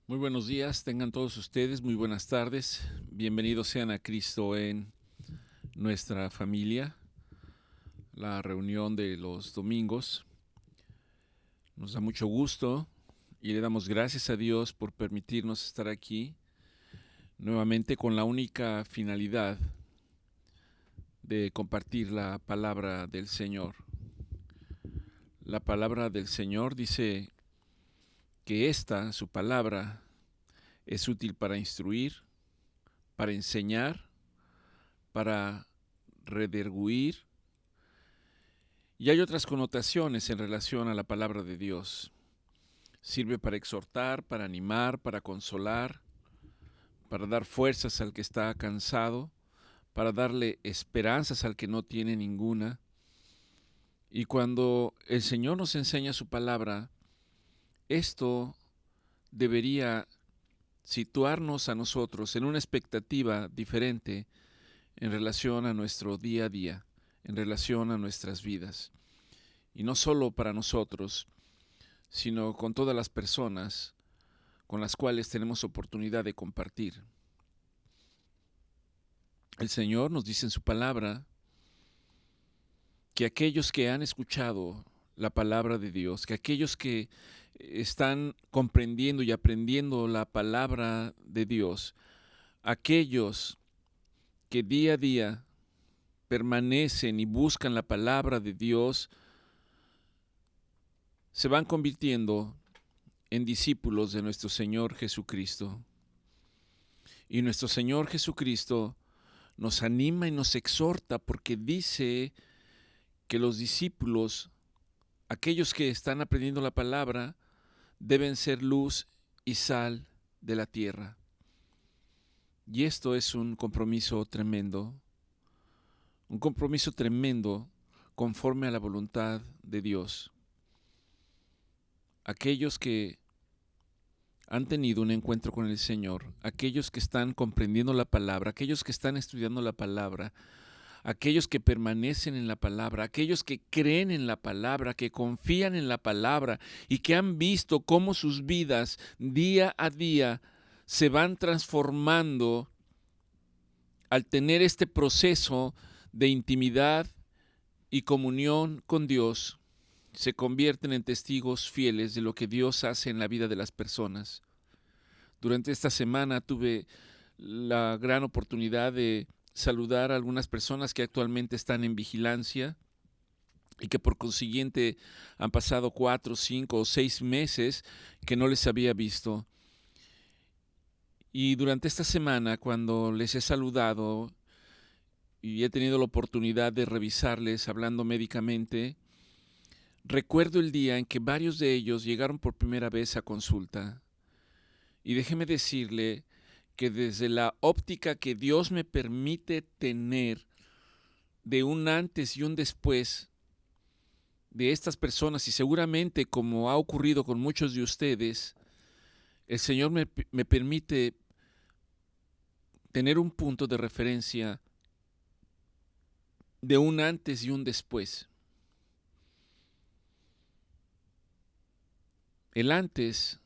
Muy buenos días, tengan todos ustedes, muy buenas tardes. Bienvenidos sean a Cristo en nuestra familia, la reunión de los domingos. Nos da mucho gusto y le damos gracias a Dios por permitirnos estar aquí nuevamente con la única finalidad de compartir la palabra del Señor. La palabra del Señor dice que su palabra, es útil para instruir, para enseñar, para redarguir. Y hay otras connotaciones en relación a la palabra de Dios. Sirve para exhortar, para animar, para consolar, para dar fuerzas al que está cansado, para darle esperanzas al que no tiene ninguna. Y cuando el Señor nos enseña su palabra, esto debería situarnos a nosotros en una expectativa diferente en relación a nuestro día a día, en relación a nuestras vidas. Y no solo para nosotros, sino con todas las personas con las cuales tenemos oportunidad de compartir. El Señor nos dice en su palabra que aquellos que han escuchado la palabra de Dios, que aquellos que están comprendiendo y aprendiendo la palabra de Dios, aquellos que día a día permanecen y buscan la palabra de Dios, se van convirtiendo en discípulos de nuestro Señor Jesucristo. Y nuestro Señor Jesucristo nos anima y nos exhorta porque dice que los discípulos, aquellos que están aprendiendo la palabra, deben ser luz y sal de la tierra. Y esto es un compromiso tremendo conforme a la voluntad de Dios. Aquellos que han tenido un encuentro con el Señor, aquellos que están comprendiendo la palabra, aquellos que están estudiando la palabra, aquellos que permanecen en la palabra, aquellos que creen en la palabra, que confían en la palabra y que han visto cómo sus vidas día a día se van transformando al tener este proceso de intimidad y comunión con Dios, se convierten en testigos fieles de lo que Dios hace en la vida de las personas. Durante esta semana tuve la gran oportunidad de saludar a algunas personas que actualmente están en vigilancia y que por consiguiente han pasado 4, 5 o 6 meses que no les había visto. Y durante esta semana, cuando les he saludado y he tenido la oportunidad de revisarles hablando médicamente, recuerdo el día en que varios de ellos llegaron por primera vez a consulta. Y déjeme decirle que desde la óptica que Dios me permite tener de un antes y un después de estas personas, y seguramente como ha ocurrido con muchos de ustedes, el Señor me permite tener un punto de referencia de un antes y un después. El antes,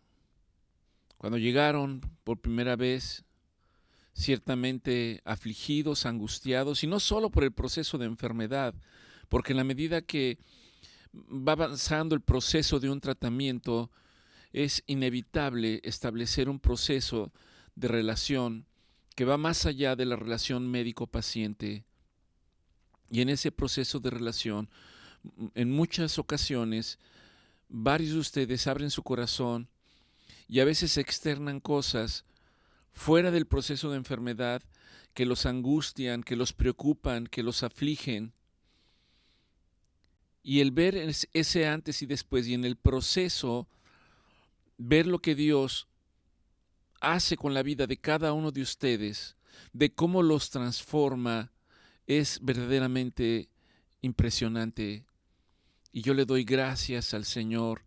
cuando llegaron por primera vez, ciertamente afligidos, angustiados, y no solo por el proceso de enfermedad, porque en la medida que va avanzando el proceso de un tratamiento, es inevitable establecer un proceso de relación que va más allá de la relación médico-paciente. Y en ese proceso de relación, en muchas ocasiones, varios de ustedes abren su corazón y a veces externan cosas fuera del proceso de enfermedad que los angustian, que los preocupan, que los afligen. Y el ver ese antes y después y en el proceso ver lo que Dios hace con la vida de cada uno de ustedes, de cómo los transforma, es verdaderamente impresionante. Y yo le doy gracias al Señor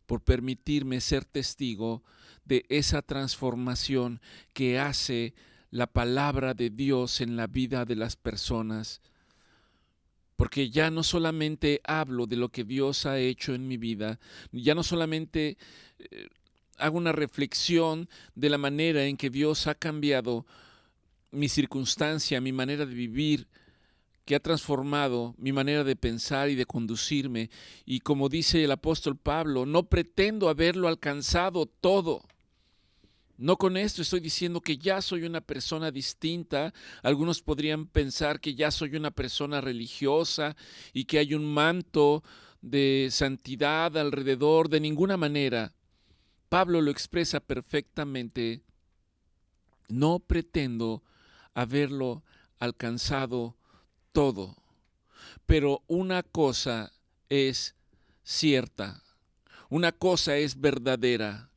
por permitirme ser testigo de esa transformación que hace la palabra de Dios en la vida de las personas. Porque ya no solamente hablo de lo que Dios ha hecho en mi vida, ya no solamente hago una reflexión de la manera en que Dios ha cambiado mi circunstancia, mi manera de vivir, que ha transformado mi manera de pensar y de conducirme. Y como dice el apóstol Pablo, no pretendo haberlo alcanzado todo. No con esto estoy diciendo que ya soy una persona distinta. Algunos podrían pensar que ya soy una persona religiosa y que hay un manto de santidad alrededor. De ninguna manera. Pablo lo expresa perfectamente. No pretendo haberlo alcanzado todo. Pero una cosa es cierta, una cosa es verdadera.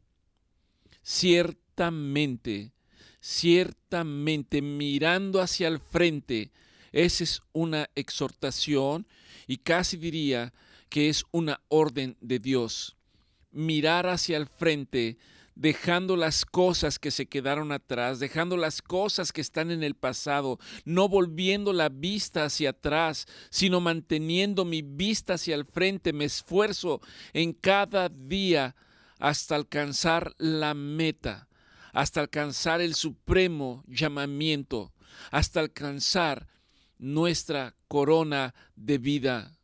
Ciertamente, ciertamente, mirando hacia el frente, esa es una exhortación y casi diría que es una orden de Dios. Mirar hacia el frente, dejando las cosas que se quedaron atrás, dejando las cosas que están en el pasado, no volviendo la vista hacia atrás, sino manteniendo mi vista hacia el frente. Me esfuerzo en cada día hasta alcanzar la meta, hasta alcanzar el supremo llamamiento, hasta alcanzar nuestra corona de vida.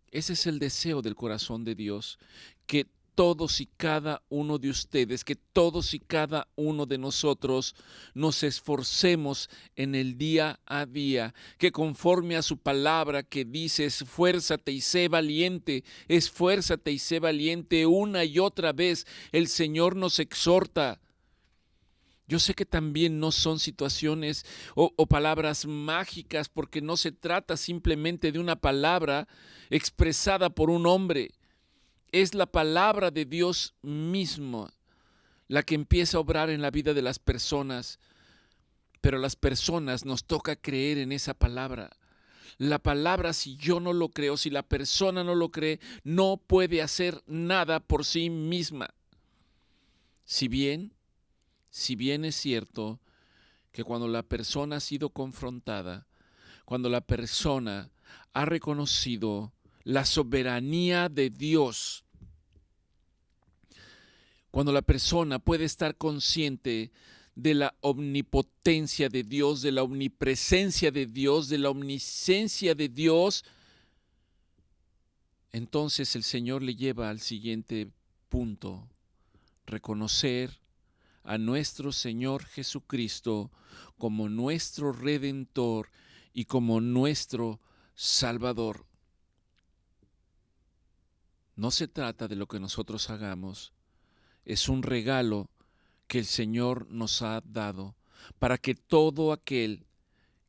Ese es el deseo del corazón de Dios, que todos y cada uno de ustedes, que todos y cada uno de nosotros nos esforcemos en el día a día, que conforme a su palabra que dice, esfuérzate y sé valiente, esfuérzate y sé valiente, una y otra vez el Señor nos exhorta. Yo sé que también no son situaciones o palabras mágicas, porque no se trata simplemente de una palabra expresada por un hombre. Es la palabra de Dios mismo la que empieza a obrar en la vida de las personas, pero a las personas nos toca creer en esa palabra. La palabra, si yo no lo creo, si la persona no lo cree, no puede hacer nada por sí misma. Si bien es cierto que cuando la persona ha sido confrontada, cuando la persona ha reconocido la soberanía de Dios, cuando la persona puede estar consciente de la omnipotencia de Dios, de la omnipresencia de Dios, de la omnisciencia de Dios, entonces el Señor le lleva al siguiente punto: reconocer a nuestro Señor Jesucristo como nuestro Redentor y como nuestro Salvador. No se trata de lo que nosotros hagamos, es un regalo que el Señor nos ha dado para que todo aquel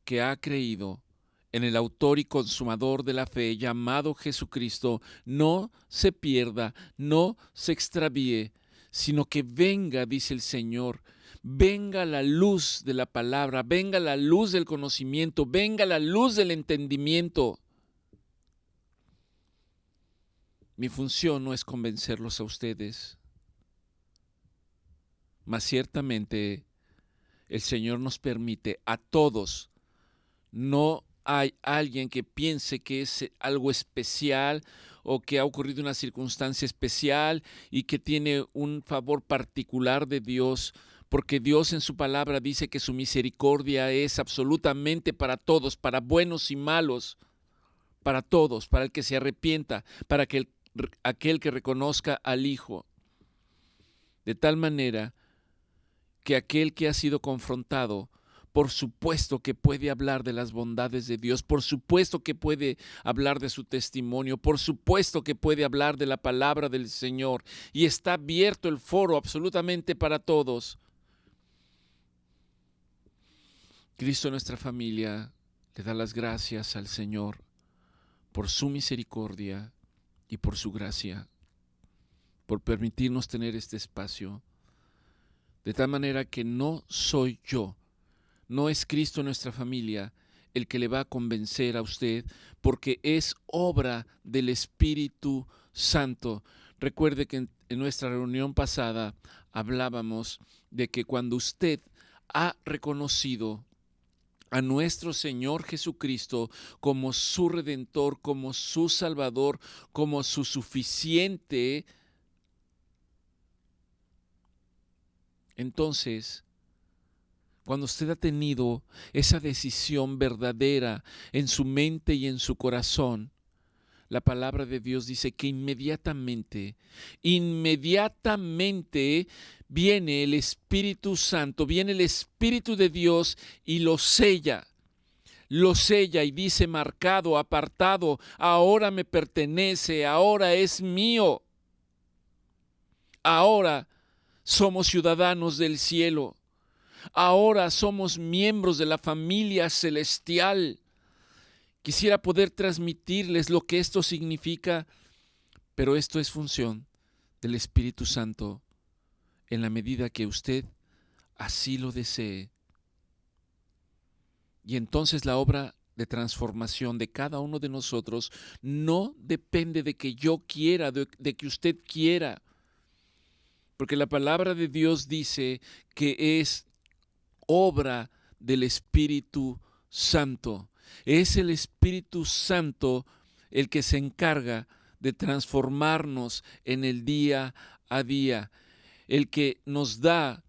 que ha creído en el autor y consumador de la fe, llamado Jesucristo, no se pierda, no se extravíe, sino que venga, dice el Señor, venga la luz de la palabra, venga la luz del conocimiento, venga la luz del entendimiento. Mi función no es convencerlos a ustedes, mas ciertamente el Señor nos permite a todos. No hay alguien que piense que es algo especial o que ha ocurrido una circunstancia especial y que tiene un favor particular de Dios, porque Dios en su palabra dice que su misericordia es absolutamente para todos, para buenos y malos, para todos, para el que se arrepienta, para aquel que reconozca al Hijo. De tal manera que aquel que ha sido confrontado, por supuesto que puede hablar de las bondades de Dios, por supuesto que puede hablar de su testimonio, por supuesto que puede hablar de la palabra del Señor, y está abierto el foro absolutamente para todos. Cristo, nuestra familia, le da las gracias al Señor por su misericordia y por su gracia, por permitirnos tener este espacio, de tal manera que no soy yo, no es Cristo nuestra familia el que le va a convencer a usted, porque es obra del Espíritu Santo. Recuerde que en nuestra reunión pasada hablábamos de que cuando usted ha reconocido a nuestro Señor Jesucristo como su Redentor, como su Salvador, como su suficiente Entonces, cuando usted ha tenido esa decisión verdadera en su mente y en su corazón, la palabra de Dios dice que inmediatamente viene el Espíritu Santo, viene el Espíritu de Dios y lo sella y dice marcado, apartado, ahora me pertenece, ahora es mío, ahora somos ciudadanos del cielo, ahora somos miembros de la familia celestial. Quisiera poder transmitirles lo que esto significa, pero esto es función del Espíritu Santo en la medida que usted así lo desee. Y entonces la obra de transformación de cada uno de nosotros no depende de que yo quiera, de que usted quiera, porque la palabra de Dios dice que es obra del Espíritu Santo. Es el Espíritu Santo el que se encarga de transformarnos en el día a día, el que nos da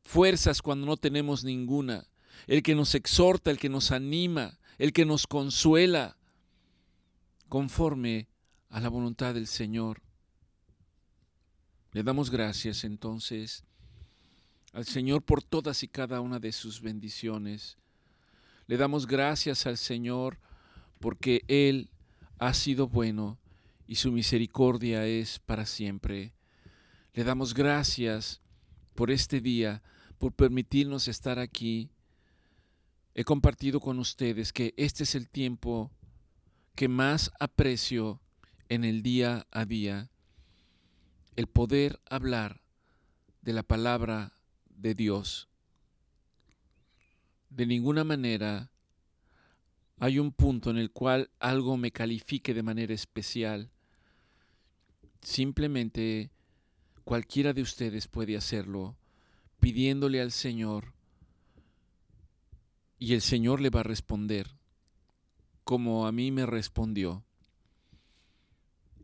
fuerzas cuando no tenemos ninguna, el que nos exhorta, el que nos anima, el que nos consuela, conforme a la voluntad del Señor. Le damos gracias entonces al Señor por todas y cada una de sus bendiciones. Le damos gracias al Señor porque Él ha sido bueno y su misericordia es para siempre. Le damos gracias por este día, por permitirnos estar aquí. He compartido con ustedes que este es el tiempo que más aprecio en el día a día, el poder hablar de la palabra de Dios. De ninguna manera hay un punto en el cual algo me califique de manera especial. Simplemente cualquiera de ustedes puede hacerlo pidiéndole al Señor y el Señor le va a responder como a mí me respondió.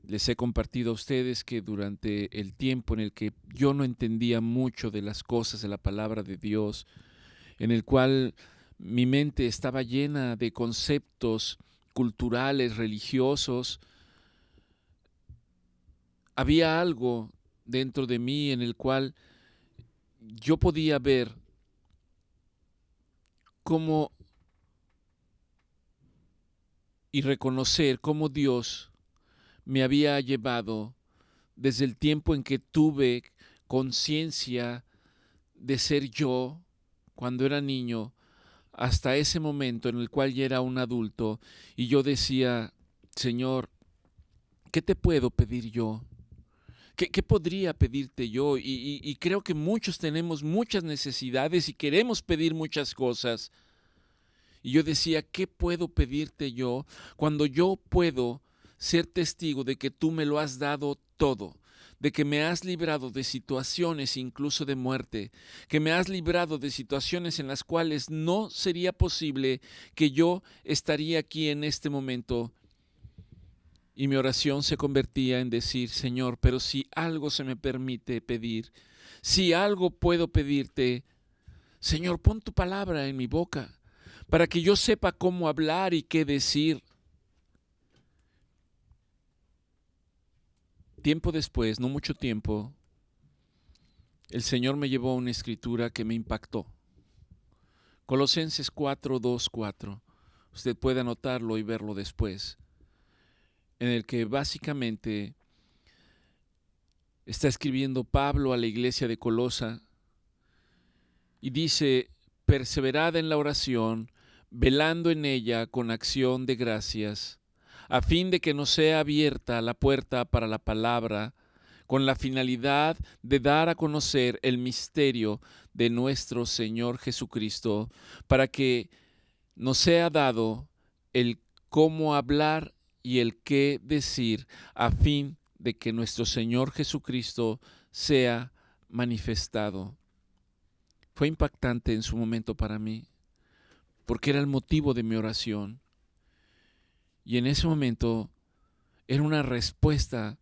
Les he compartido a ustedes que durante el tiempo en el que yo no entendía mucho de las cosas de la palabra de Dios, en el cual mi mente estaba llena de conceptos culturales, religiosos, había algo dentro de mí en el cual yo podía ver cómo y reconocer cómo Dios me había llevado desde el tiempo en que tuve conciencia de ser yo cuando era niño hasta ese momento en el cual ya era un adulto y yo decía, Señor, ¿qué te puedo pedir yo? ¿Qué podría pedirte yo? Y creo que muchos tenemos muchas necesidades y queremos pedir muchas cosas. Y yo decía, ¿qué puedo pedirte yo cuando yo puedo ser testigo de que tú me lo has dado todo? De que me has librado de situaciones incluso de muerte, que me has librado de situaciones en las cuales no sería posible que yo estaría aquí en este momento. Y mi oración se convertía en decir, Señor, pero si algo se me permite pedir, si algo puedo pedirte, Señor, pon tu palabra en mi boca, para que yo sepa cómo hablar y qué decir. Tiempo después, no mucho tiempo, el Señor me llevó a una escritura que me impactó. Colosenses 4:2-4. Usted puede anotarlo y verlo después, en el que básicamente está escribiendo Pablo a la iglesia de Colosa y dice, perseverad en la oración, velando en ella con acción de gracias, a fin de que nos sea abierta la puerta para la palabra, con la finalidad de dar a conocer el misterio de nuestro Señor Jesucristo, para que nos sea dado el cómo hablar y el qué decir, a fin de que nuestro Señor Jesucristo sea manifestado. Fue impactante en su momento para mí, porque era el motivo de mi oración. Y en ese momento era una respuesta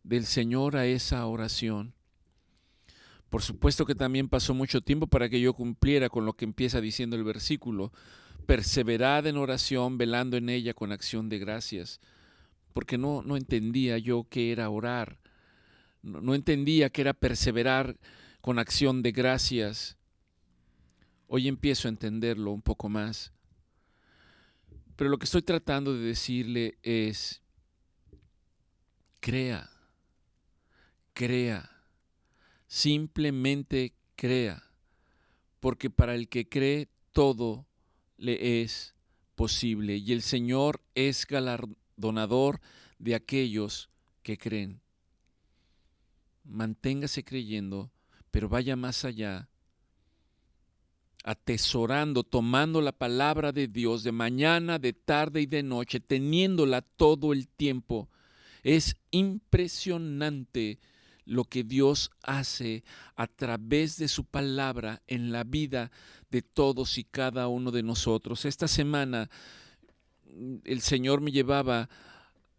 del Señor a esa oración. Por supuesto que también pasó mucho tiempo para que yo cumpliera con lo que empieza diciendo el versículo. Perseverad en oración, velando en ella con acción de gracias. Porque no entendía yo qué era orar. No entendía qué era perseverar con acción de gracias. Hoy empiezo a entenderlo un poco más. Pero lo que estoy tratando de decirle es, crea, crea, simplemente crea, porque para el que cree todo le es posible y el Señor es galardonador de aquellos que creen. Manténgase creyendo, pero vaya más allá, atesorando, tomando la palabra de Dios de mañana, de tarde y de noche, teniéndola todo el tiempo. Es impresionante lo que Dios hace a través de su palabra en la vida de todos y cada uno de nosotros. Esta semana el Señor me llevaba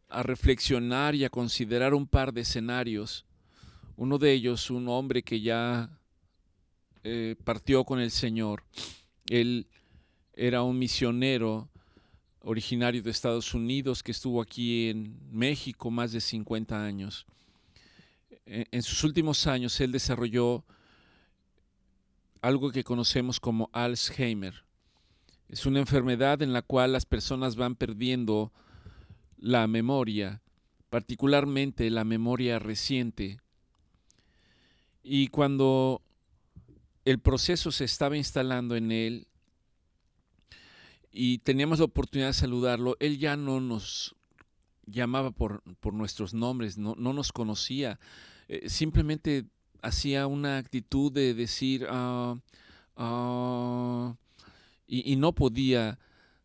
a reflexionar y a considerar un par de escenarios. Uno de ellos, un hombre que ya partió con el Señor. Él era un misionero originario de Estados Unidos que estuvo aquí en México más de 50 años. En sus últimos años él desarrolló algo que conocemos como Alzheimer. Es una enfermedad en la cual las personas van perdiendo la memoria, particularmente la memoria reciente. Y cuando el proceso se estaba instalando en él y teníamos la oportunidad de saludarlo, él ya no nos llamaba por nuestros nombres, no nos conocía, simplemente hacía una actitud de decir y no podía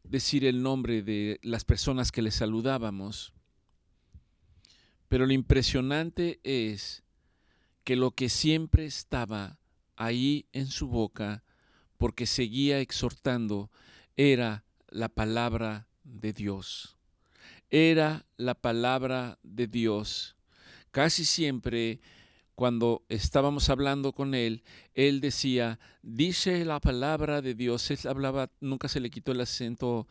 decir el nombre de las personas que le saludábamos. Pero lo impresionante es que lo que siempre estaba ahí en su boca, porque seguía exhortando, era la palabra de Dios. Era la palabra de Dios. Casi siempre cuando estábamos hablando con él, él decía, dice la palabra de Dios. Él hablaba, nunca se le quitó el acento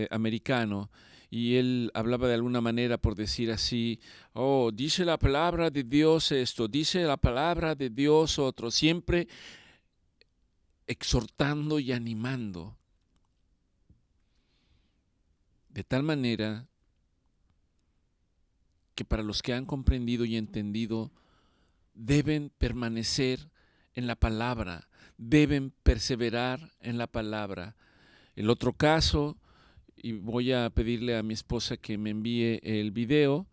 americano. Y él hablaba de alguna manera por decir así, oh, dice la palabra de Dios esto, dice la palabra de Dios otro, siempre exhortando y animando. De tal manera que para los que han comprendido y entendido, deben permanecer en la palabra, deben perseverar en la palabra. El otro caso, y voy a pedirle a mi esposa que me envíe el video,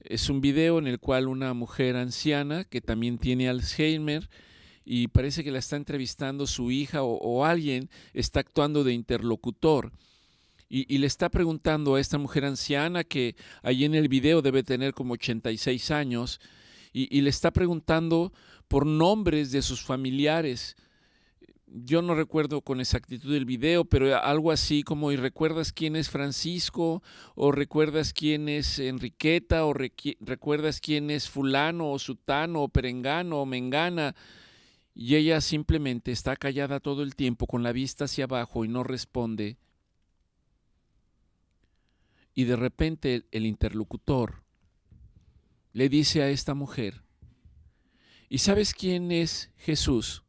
es un video en el cual una mujer anciana que también tiene Alzheimer y parece que la está entrevistando su hija o alguien está actuando de interlocutor. Y le está preguntando a esta mujer anciana que ahí en el video debe tener como 86 años y le está preguntando por nombres de sus familiares. Yo no recuerdo con exactitud el video, pero algo así como, ¿y recuerdas quién es Francisco? ¿O recuerdas quién es Enriqueta? ¿O recuerdas quién es fulano o sutano o perengano o mengana? Y ella simplemente está callada todo el tiempo con la vista hacia abajo y no responde. Y de repente el interlocutor le dice a esta mujer, ¿y sabes quién es Jesús?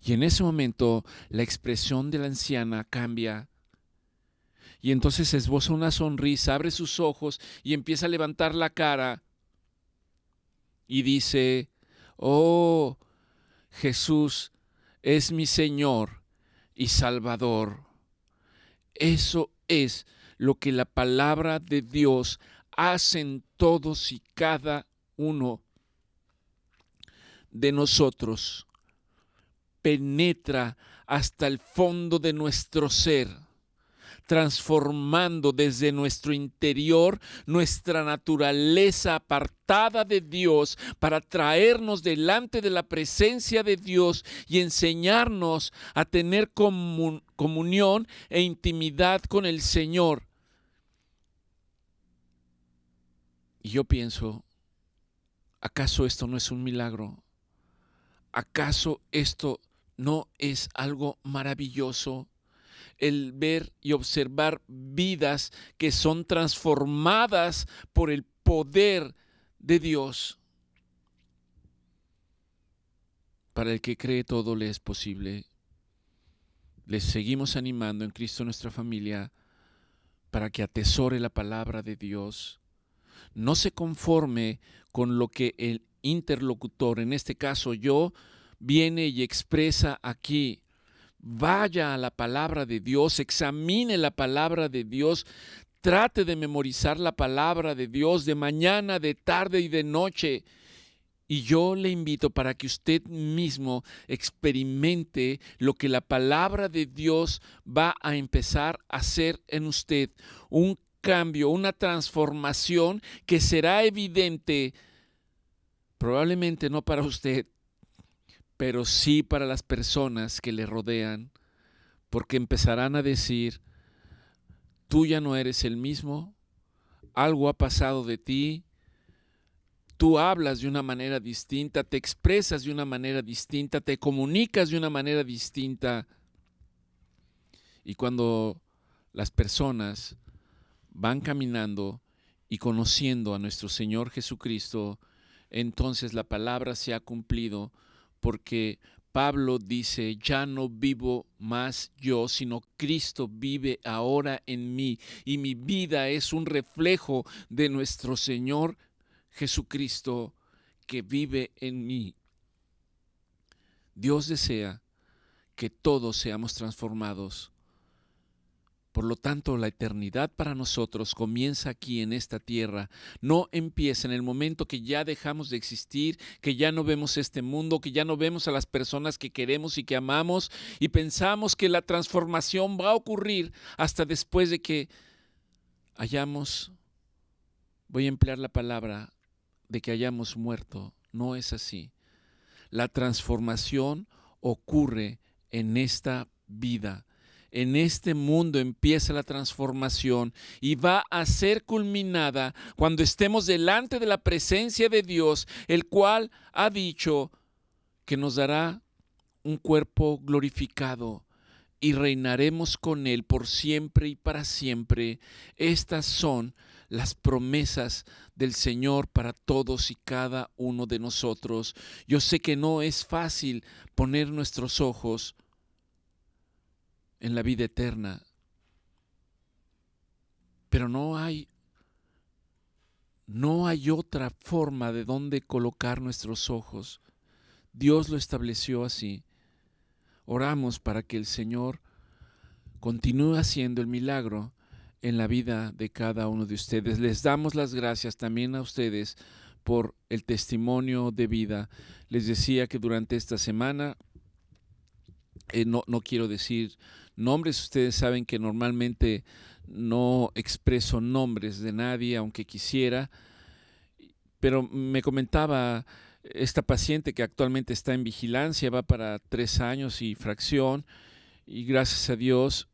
Y en ese momento la expresión de la anciana cambia y entonces esboza una sonrisa, abre sus ojos y empieza a levantar la cara y dice, oh, Jesús es mi Señor y Salvador. Eso es lo que la palabra de Dios hace en todos y cada uno de nosotros. Penetra hasta el fondo de nuestro ser, transformando desde nuestro interior nuestra naturaleza apartada de Dios para traernos delante de la presencia de Dios y enseñarnos a tener comunión e intimidad con el Señor. Y yo pienso, ¿acaso esto no es un milagro? ¿Acaso esto no es algo maravilloso? El ver y observar vidas que son transformadas por el poder de Dios. Para el que cree, todo le es posible. Les seguimos animando en Cristo nuestra familia para que atesore la palabra de Dios. No se conforme con lo que el interlocutor, en este caso yo, viene y expresa aquí. Vaya a la palabra de Dios, examine la palabra de Dios, trate de memorizar la palabra de Dios de mañana, de tarde y de noche. Y yo le invito para que usted mismo experimente lo que la palabra de Dios va a empezar a hacer en usted. Un cambio, una transformación que será evidente, probablemente no para usted, pero sí para las personas que le rodean, porque empezarán a decir, tú ya no eres el mismo, algo ha pasado de ti, tú hablas de una manera distinta, te expresas de una manera distinta, te comunicas de una manera distinta. Y cuando las personas van caminando y conociendo a nuestro Señor Jesucristo, entonces la palabra se ha cumplido, porque Pablo dice, ya no vivo más yo, sino Cristo vive ahora en mí, y mi vida es un reflejo de nuestro Señor Jesucristo que vive en mí. Dios desea que todos seamos transformados. Por lo tanto, la eternidad para nosotros comienza aquí en esta tierra. No empieza en el momento que ya dejamos de existir, que ya no vemos este mundo, que ya no vemos a las personas que queremos y que amamos, y pensamos que la transformación va a ocurrir hasta después de que hayamos, voy a emplear la palabra, de que hayamos muerto. No es así. La transformación ocurre en esta vida. En este mundo empieza la transformación y va a ser culminada cuando estemos delante de la presencia de Dios, el cual ha dicho que nos dará un cuerpo glorificado y reinaremos con Él por siempre y para siempre. Estas son las promesas del Señor para todos y cada uno de nosotros. Yo sé que no es fácil poner nuestros ojos en la vida eterna, pero no hay otra forma de donde colocar nuestros ojos. Dios lo estableció así. Oramos para que el Señor continúe haciendo el milagro en la vida de cada uno de ustedes. Les damos las gracias también a ustedes por el testimonio de vida. Les decía que durante esta semana, no quiero decir nombres, ustedes saben que normalmente no expreso nombres de nadie, aunque quisiera, pero me comentaba esta paciente que actualmente está en vigilancia, va para 3 años y fracción, y gracias a Dios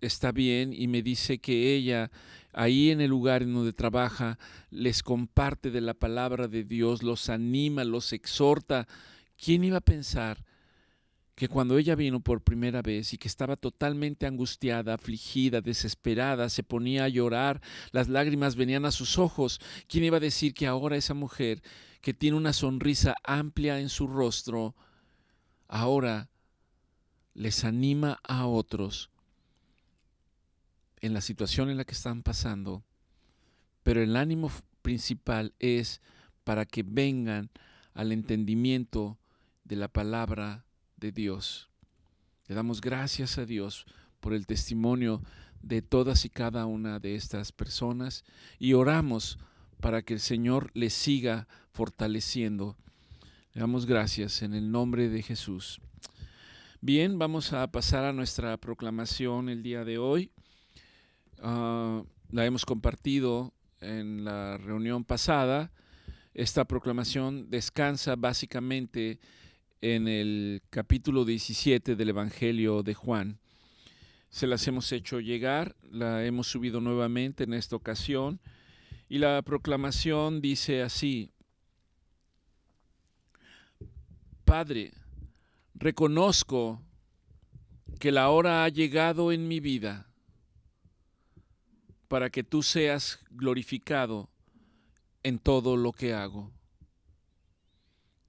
está bien, y me dice que ella ahí en el lugar en donde trabaja les comparte de la palabra de Dios, los anima, los exhorta. ¿Quién iba a pensar que cuando ella vino por primera vez y que estaba totalmente angustiada, afligida, desesperada, se ponía a llorar, las lágrimas venían a sus ojos? ¿Quién iba a decir que ahora esa mujer que tiene una sonrisa amplia en su rostro, ahora les anima a otros en la situación en la que están pasando? Pero el ánimo principal es para que vengan al entendimiento de la palabra de Dios. Le damos gracias a Dios por el testimonio de todas y cada una de estas personas y oramos para que el Señor les siga fortaleciendo. Le damos gracias en el nombre de Jesús. Bien, vamos a pasar a nuestra proclamación el día de hoy. La hemos compartido en la reunión pasada. Esta proclamación descansa básicamente en el capítulo 17 del Evangelio de Juan. Se las hemos hecho llegar, la hemos subido nuevamente en esta ocasión, y la proclamación dice así: Padre, reconozco que la hora ha llegado en mi vida para que tú seas glorificado en todo lo que hago.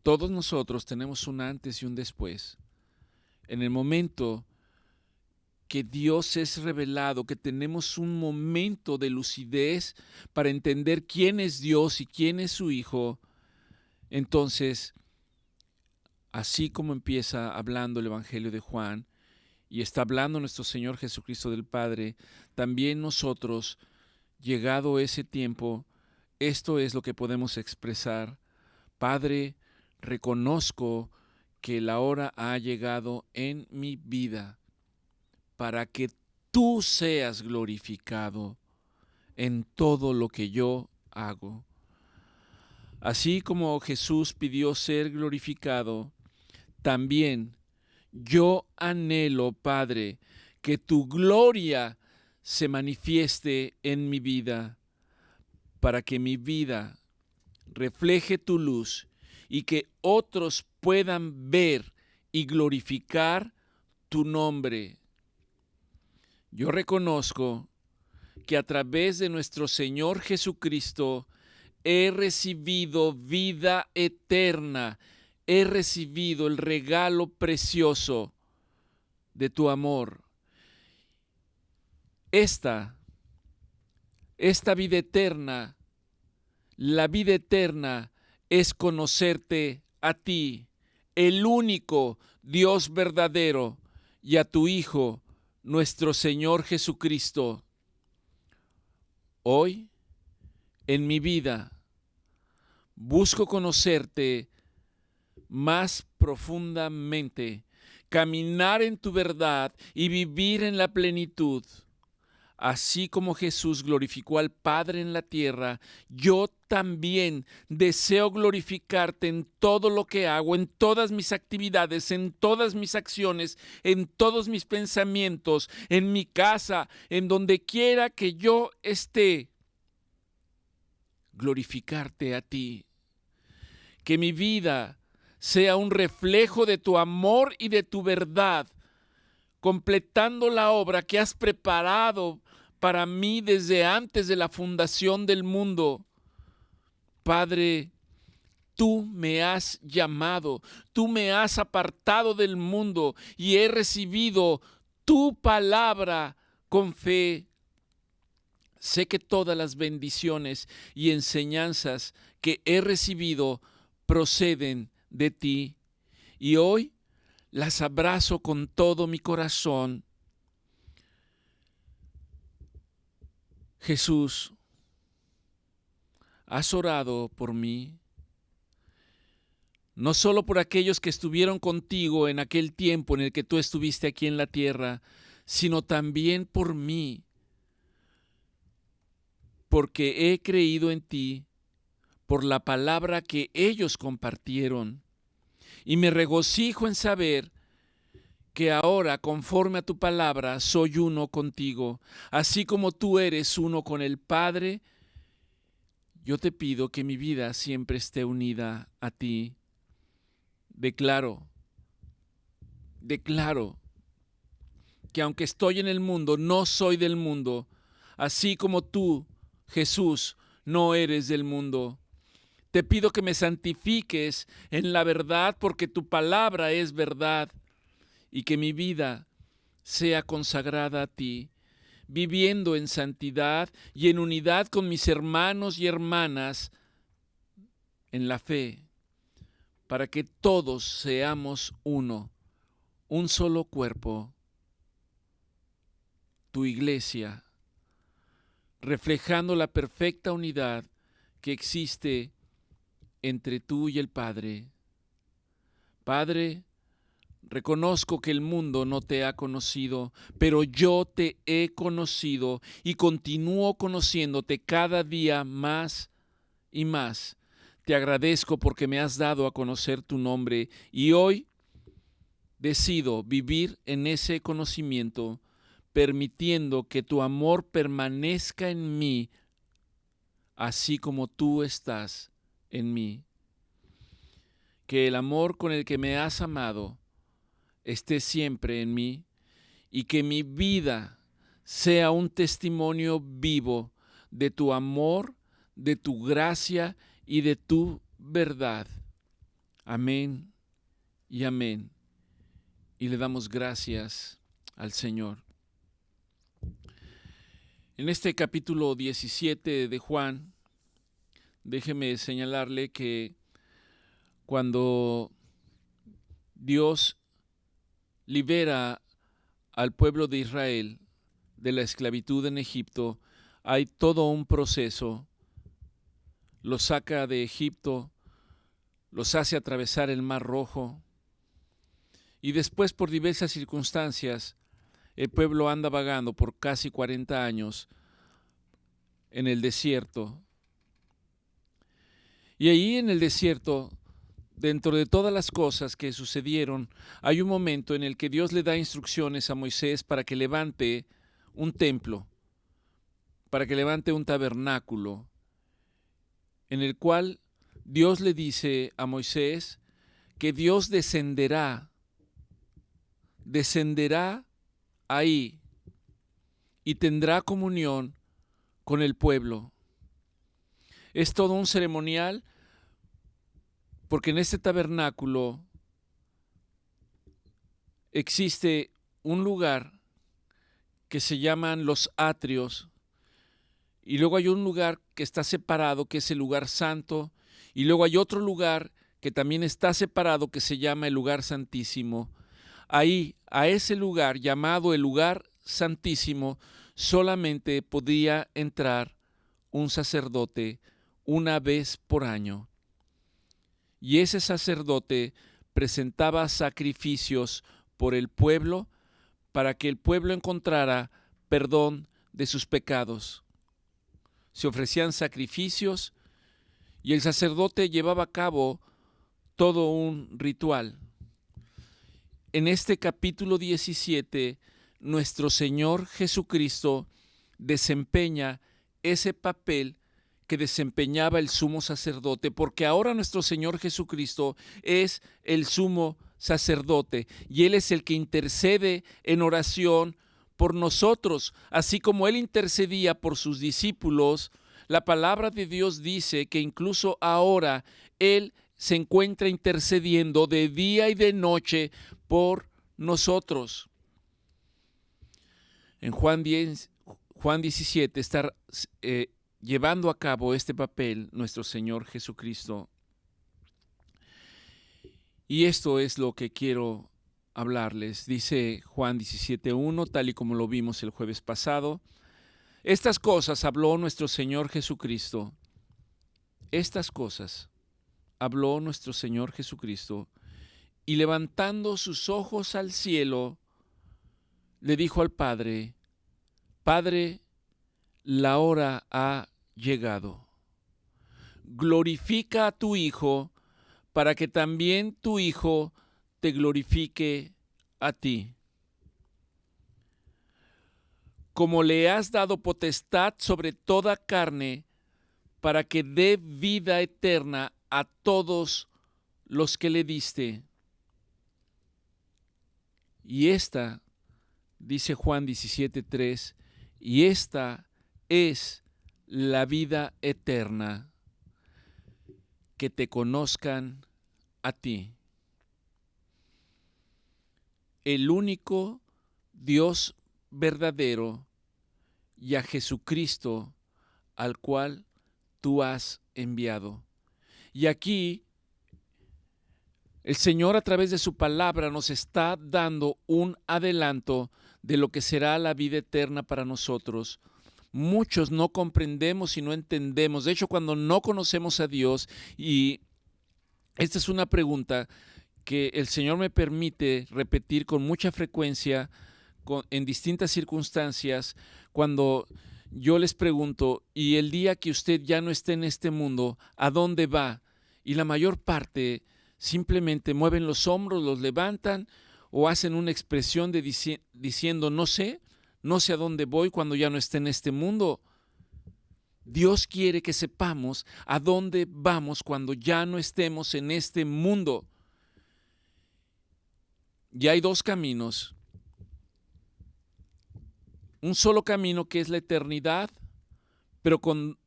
Todos nosotros tenemos un antes y un después. En el momento que Dios es revelado, que tenemos un momento de lucidez para entender quién es Dios y quién es su Hijo, entonces, así como empieza hablando el Evangelio de Juan, y está hablando nuestro Señor Jesucristo del Padre, también nosotros, llegado ese tiempo, esto es lo que podemos expresar. Padre, reconozco que la hora ha llegado en mi vida para que tú seas glorificado en todo lo que yo hago. Así como Jesús pidió ser glorificado, también yo anhelo, Padre, que tu gloria se manifieste en mi vida, para que mi vida refleje tu luz y que otros puedan ver y glorificar tu nombre. Yo reconozco que a través de nuestro Señor Jesucristo he recibido vida eterna, he recibido el regalo precioso de tu amor. Esta vida eterna, la vida eterna es conocerte a ti, el único Dios verdadero, y a tu Hijo, nuestro Señor Jesucristo. Hoy, en mi vida, busco conocerte más profundamente, caminar en tu verdad y vivir en la plenitud. Así como Jesús glorificó al Padre en la tierra, yo también deseo glorificarte en todo lo que hago, en todas mis actividades, en todas mis acciones, en todos mis pensamientos, en mi casa, en donde quiera que yo esté. Glorificarte a ti. Que mi vida sea un reflejo de tu amor y de tu verdad, completando la obra que has preparado para mí desde antes de la fundación del mundo. Padre, tú me has llamado, tú me has apartado del mundo y he recibido tu palabra con fe. Sé que todas las bendiciones y enseñanzas que he recibido proceden de ti y hoy las abrazo con todo mi corazón. Jesús, has orado por mí, no solo por aquellos que estuvieron contigo en aquel tiempo en el que tú estuviste aquí en la tierra, sino también por mí, porque he creído en ti por la palabra que ellos compartieron. Y me regocijo en saber que ahora, conforme a tu palabra, soy uno contigo. Así como tú eres uno con el Padre, yo te pido que mi vida siempre esté unida a ti. Declaro que aunque estoy en el mundo, no soy del mundo, así como tú, Jesús, no eres del mundo. Te pido que me santifiques en la verdad, porque tu palabra es verdad, y que mi vida sea consagrada a ti, viviendo en santidad y en unidad con mis hermanos y hermanas en la fe, para que todos seamos uno, un solo cuerpo, tu iglesia, reflejando la perfecta unidad que existe entre tú y el Padre. Padre, reconozco que el mundo no te ha conocido, pero yo te he conocido y continúo conociéndote cada día más y más. Te agradezco porque me has dado a conocer tu nombre y hoy decido vivir en ese conocimiento, permitiendo que tu amor permanezca en mí, así como tú estás en mí. que el amor con el que me has amado esté siempre en mí y que mi vida sea un testimonio vivo de tu amor, de tu gracia y de tu verdad. Amén y amén. Y le damos gracias al Señor. En este capítulo 17 de Juan, déjeme señalarle que cuando Dios libera al pueblo de Israel de la esclavitud en Egipto, hay todo un proceso. Los saca de Egipto, los hace atravesar el Mar Rojo, y después, por diversas circunstancias, el pueblo anda vagando por casi 40 años en el desierto. Y ahí en el desierto, dentro de todas las cosas que sucedieron, hay un momento en el que Dios le da instrucciones a Moisés para que levante un templo, para que levante un tabernáculo, en el cual Dios le dice a Moisés que Dios descenderá ahí y tendrá comunión con el pueblo. Es todo un ceremonial, porque en este tabernáculo existe un lugar que se llaman los atrios, y luego hay un lugar que está separado, que es el lugar santo, y luego hay otro lugar que también está separado, que se llama el lugar santísimo. Ahí, a ese lugar llamado el lugar santísimo, solamente podía entrar un sacerdote una vez por año. Y ese sacerdote presentaba sacrificios por el pueblo para que el pueblo encontrara perdón de sus pecados. Se ofrecían sacrificios y el sacerdote llevaba a cabo todo un ritual. En este capítulo 17, nuestro Señor Jesucristo desempeña ese papel que desempeñaba el sumo sacerdote, porque ahora nuestro Señor Jesucristo es el sumo sacerdote y Él es el que intercede en oración por nosotros, así como Él intercedía por sus discípulos. La palabra de Dios dice que incluso ahora Él se encuentra intercediendo de día y de noche por nosotros. En Juan 17 está llevando a cabo este papel nuestro Señor Jesucristo. Y esto es lo que quiero hablarles. Dice Juan 17:1, tal y como lo vimos el jueves pasado. Estas cosas habló nuestro Señor Jesucristo. Estas cosas habló nuestro Señor Jesucristo. Y levantando sus ojos al cielo, le dijo al Padre: Padre, la hora ha llegado. Glorifica a tu Hijo, para que también tu Hijo te glorifique a ti. Como le has dado potestad sobre toda carne, para que dé vida eterna a todos los que le diste. Y esta, dice Juan 17:3, y esta es la vida eterna, que te conozcan a ti, el único Dios verdadero, y a Jesucristo, al cual tú has enviado. Y aquí el Señor, a través de su palabra, nos está dando un adelanto de lo que será la vida eterna para nosotros. Muchos no comprendemos y no entendemos. De hecho, cuando no conocemos a Dios, y esta es una pregunta que el Señor me permite repetir con mucha frecuencia en distintas circunstancias, cuando yo les pregunto: ¿y el día que usted ya no esté en este mundo, a dónde va? Y la mayor parte simplemente mueven los hombros, los levantan o hacen una expresión diciendo: no sé a dónde voy cuando ya no esté en este mundo. Dios quiere que sepamos a dónde vamos cuando ya no estemos en este mundo. Y hay dos caminos. Un solo camino que es la eternidad, pero con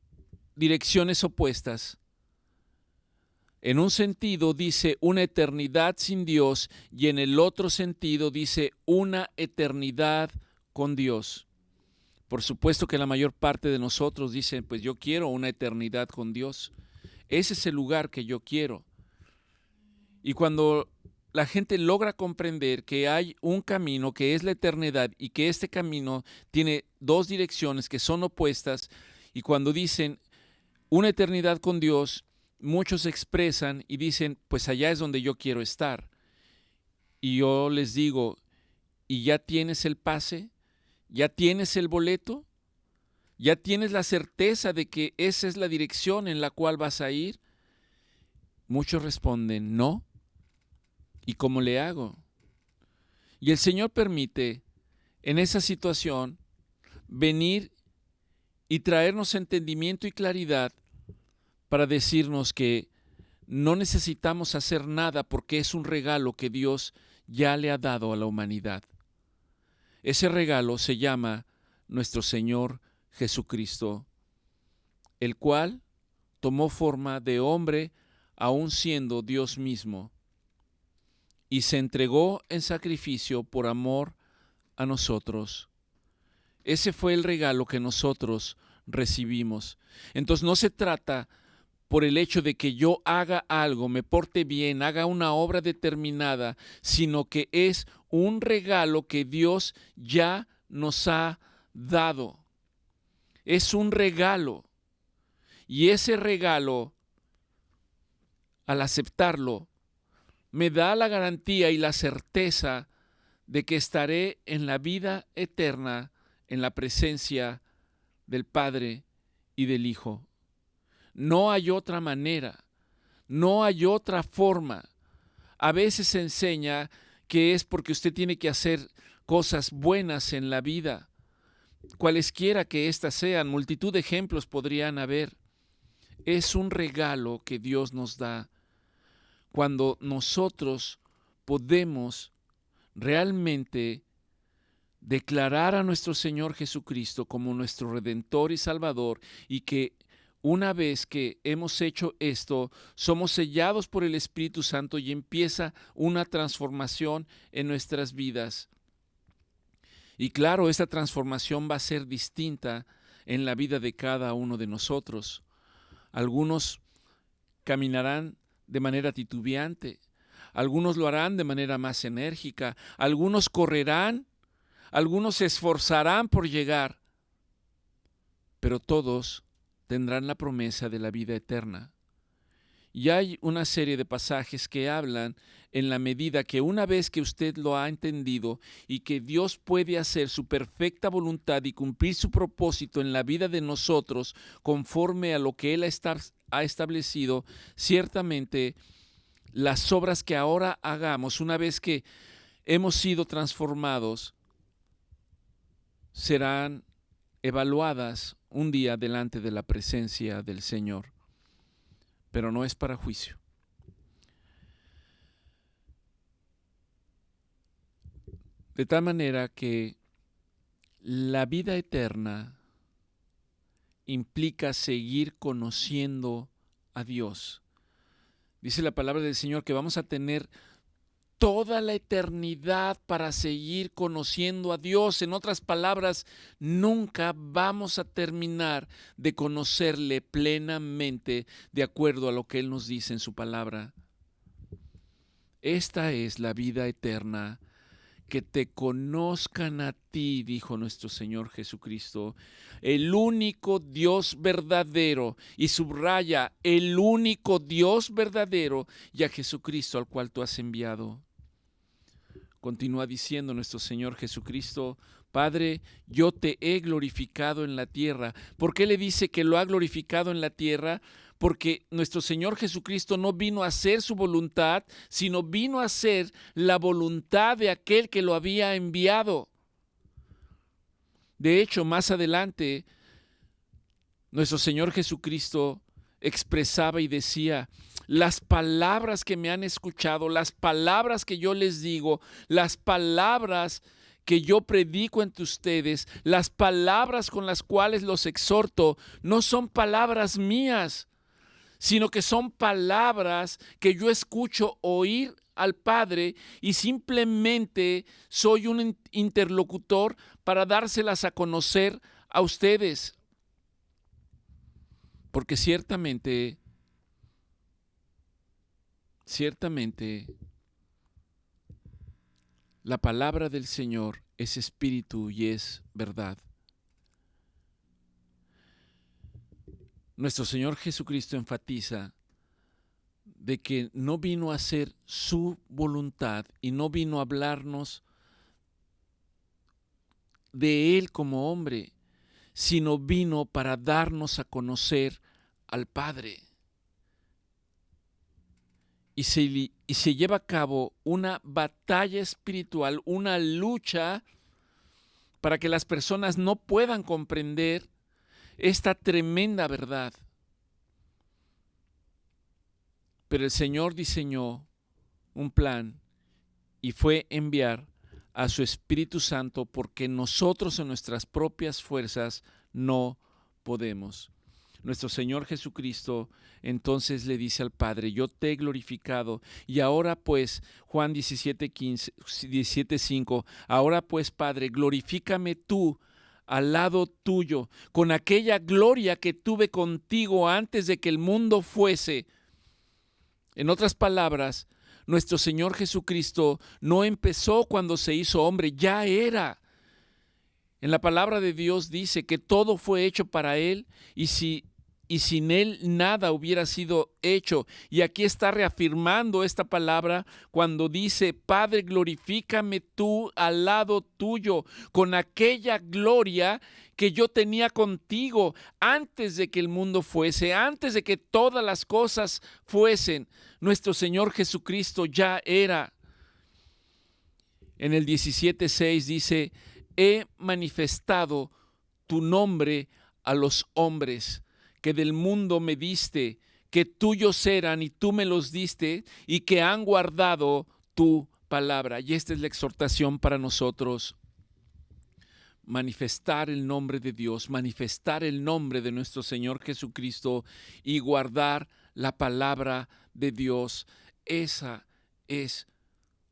direcciones opuestas. En un sentido dice una eternidad sin Dios y en el otro sentido dice una eternidad con Dios. Por supuesto que la mayor parte de nosotros dicen, pues yo quiero una eternidad con Dios. Ese es el lugar que yo quiero. Y cuando la gente logra comprender que hay un camino que es la eternidad y que este camino tiene dos direcciones que son opuestas, y cuando dicen una eternidad con Dios, muchos expresan y dicen, pues allá es donde yo quiero estar. Y yo les digo, ¿y ya tienes el pase? ¿Ya tienes el boleto? ¿Ya tienes la certeza de que esa es la dirección en la cual vas a ir? Muchos responden, no. ¿Y cómo le hago? Y el Señor permite en esa situación venir y traernos entendimiento y claridad para decirnos que no necesitamos hacer nada porque es un regalo que Dios ya le ha dado a la humanidad. Ese regalo se llama nuestro Señor Jesucristo, el cual tomó forma de hombre aun siendo Dios mismo, y se entregó en sacrificio por amor a nosotros. Ese fue el regalo que nosotros recibimos. Entonces no se trata por el hecho de que yo haga algo, me porte bien, haga una obra determinada, sino que es un regalo que Dios ya nos ha dado. Es un regalo. Y ese regalo, al aceptarlo, me da la garantía y la certeza de que estaré en la vida eterna, en la presencia del Padre y del Hijo. No hay otra manera, no hay otra forma. A veces se enseña que es porque usted tiene que hacer cosas buenas en la vida, cualesquiera que éstas sean, multitud de ejemplos podrían haber. Es un regalo que Dios nos da cuando nosotros podemos realmente declarar a nuestro Señor Jesucristo como nuestro Redentor y Salvador, y que una vez que hemos hecho esto, somos sellados por el Espíritu Santo y empieza una transformación en nuestras vidas. Y claro, esta transformación va a ser distinta en la vida de cada uno de nosotros. Algunos caminarán de manera titubeante, algunos lo harán de manera más enérgica, algunos correrán, algunos se esforzarán por llegar, pero todos tendrán la promesa de la vida eterna. Y hay una serie de pasajes que hablan en la medida que una vez que usted lo ha entendido y que Dios puede hacer su perfecta voluntad y cumplir su propósito en la vida de nosotros conforme a lo que Él ha establecido, ciertamente las obras que ahora hagamos, una vez que hemos sido transformados, serán evaluadas un día delante de la presencia del Señor. Pero no es para juicio. De tal manera que la vida eterna implica seguir conociendo a Dios. Dice la palabra del Señor que vamos a tener toda la eternidad para seguir conociendo a Dios. En otras palabras, nunca vamos a terminar de conocerle plenamente de acuerdo a lo que Él nos dice en su palabra. Esta es la vida eterna, que te conozcan a ti, dijo nuestro Señor Jesucristo, el único Dios verdadero, y subraya, el único Dios verdadero, y a Jesucristo al cual tú has enviado. Continúa diciendo nuestro Señor Jesucristo, Padre, yo te he glorificado en la tierra. ¿Por qué le dice que lo ha glorificado en la tierra? Porque nuestro Señor Jesucristo no vino a hacer su voluntad, sino vino a hacer la voluntad de aquel que lo había enviado. De hecho, más adelante, Nuestro Señor Jesucristo expresaba y decía: las palabras que me han escuchado, las palabras que yo les digo, las palabras que yo predico entre ustedes, las palabras con las cuales los exhorto, no son palabras mías, sino que son palabras que yo escucho oír al Padre y simplemente soy un interlocutor para dárselas a conocer a ustedes. Porque ciertamente, la palabra del Señor es espíritu y es verdad. Nuestro Señor Jesucristo enfatiza de que no vino a hacer su voluntad y no vino a hablarnos de Él como hombre, sino vino para darnos a conocer al Padre. Y se lleva a cabo una batalla espiritual, una lucha para que las personas no puedan comprender esta tremenda verdad. Pero el Señor diseñó un plan y fue enviar a su Espíritu Santo, porque nosotros en nuestras propias fuerzas no podemos. Nuestro Señor Jesucristo entonces le dice al Padre: yo te he glorificado, y ahora pues, Juan 17:5, ahora pues, Padre, glorifícame tú al lado tuyo, con aquella gloria que tuve contigo antes de que el mundo fuese. En otras palabras, nuestro Señor Jesucristo no empezó cuando se hizo hombre, ya era. En la palabra de Dios dice que todo fue hecho para Él, y sin Él nada hubiera sido hecho. Y aquí está reafirmando esta palabra cuando dice: Padre, glorifícame tú al lado tuyo, con aquella gloria que yo tenía contigo antes de que el mundo fuese, antes de que todas las cosas fuesen. Nuestro Señor Jesucristo ya era. En el 17:6 dice: he manifestado tu nombre a los hombres, que del mundo me diste, que tuyos eran y tú me los diste, y que han guardado tu palabra. Y esta es la exhortación para nosotros: manifestar el nombre de Dios, manifestar el nombre de nuestro Señor Jesucristo y guardar la palabra de Dios. Esa es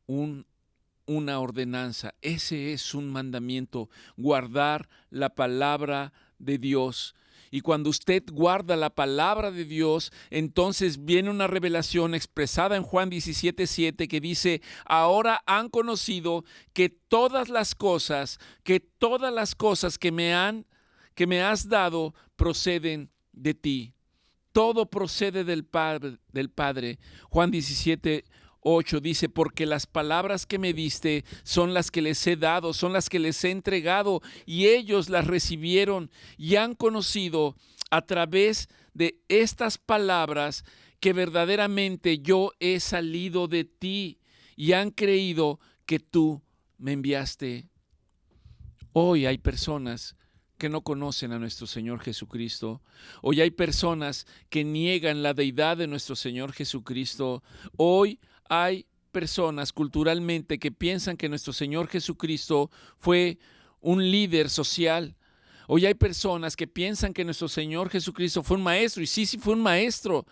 una ordenanza, ese es un mandamiento: guardar la palabra de Dios. Y cuando usted guarda la palabra de Dios, entonces viene una revelación expresada en Juan 17:7 que dice: ahora han conocido que todas las cosas que me has dado proceden de ti. Todo procede del Padre. Juan 17:8 dice: porque las palabras que me diste son las que les he dado, son las que les he entregado, y ellos las recibieron y han conocido a través de estas palabras que verdaderamente yo he salido de ti, y han creído que tú me enviaste. Hoy hay personas que no conocen a nuestro Señor Jesucristo. Hoy hay personas que niegan la deidad de nuestro Señor Jesucristo. Hoy hay personas culturalmente que piensan que nuestro Señor Jesucristo fue un líder social. Hoy hay personas que piensan que nuestro Señor Jesucristo fue un maestro, y sí fue un maestro,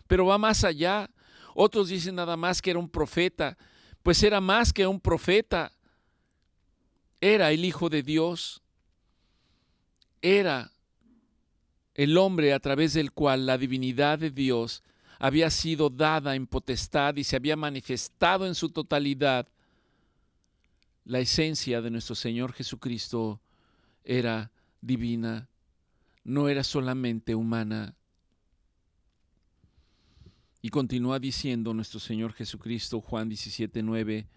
pero va más allá. Otros dicen nada más que era un profeta. Pues era más que un profeta. Era el Hijo de Dios. Era el hombre a través del cual la divinidad de Dios había sido dada en potestad y se había manifestado en su totalidad. La esencia de nuestro Señor Jesucristo era divina, no era solamente humana. Y continúa diciendo nuestro Señor Jesucristo, Juan 17:9,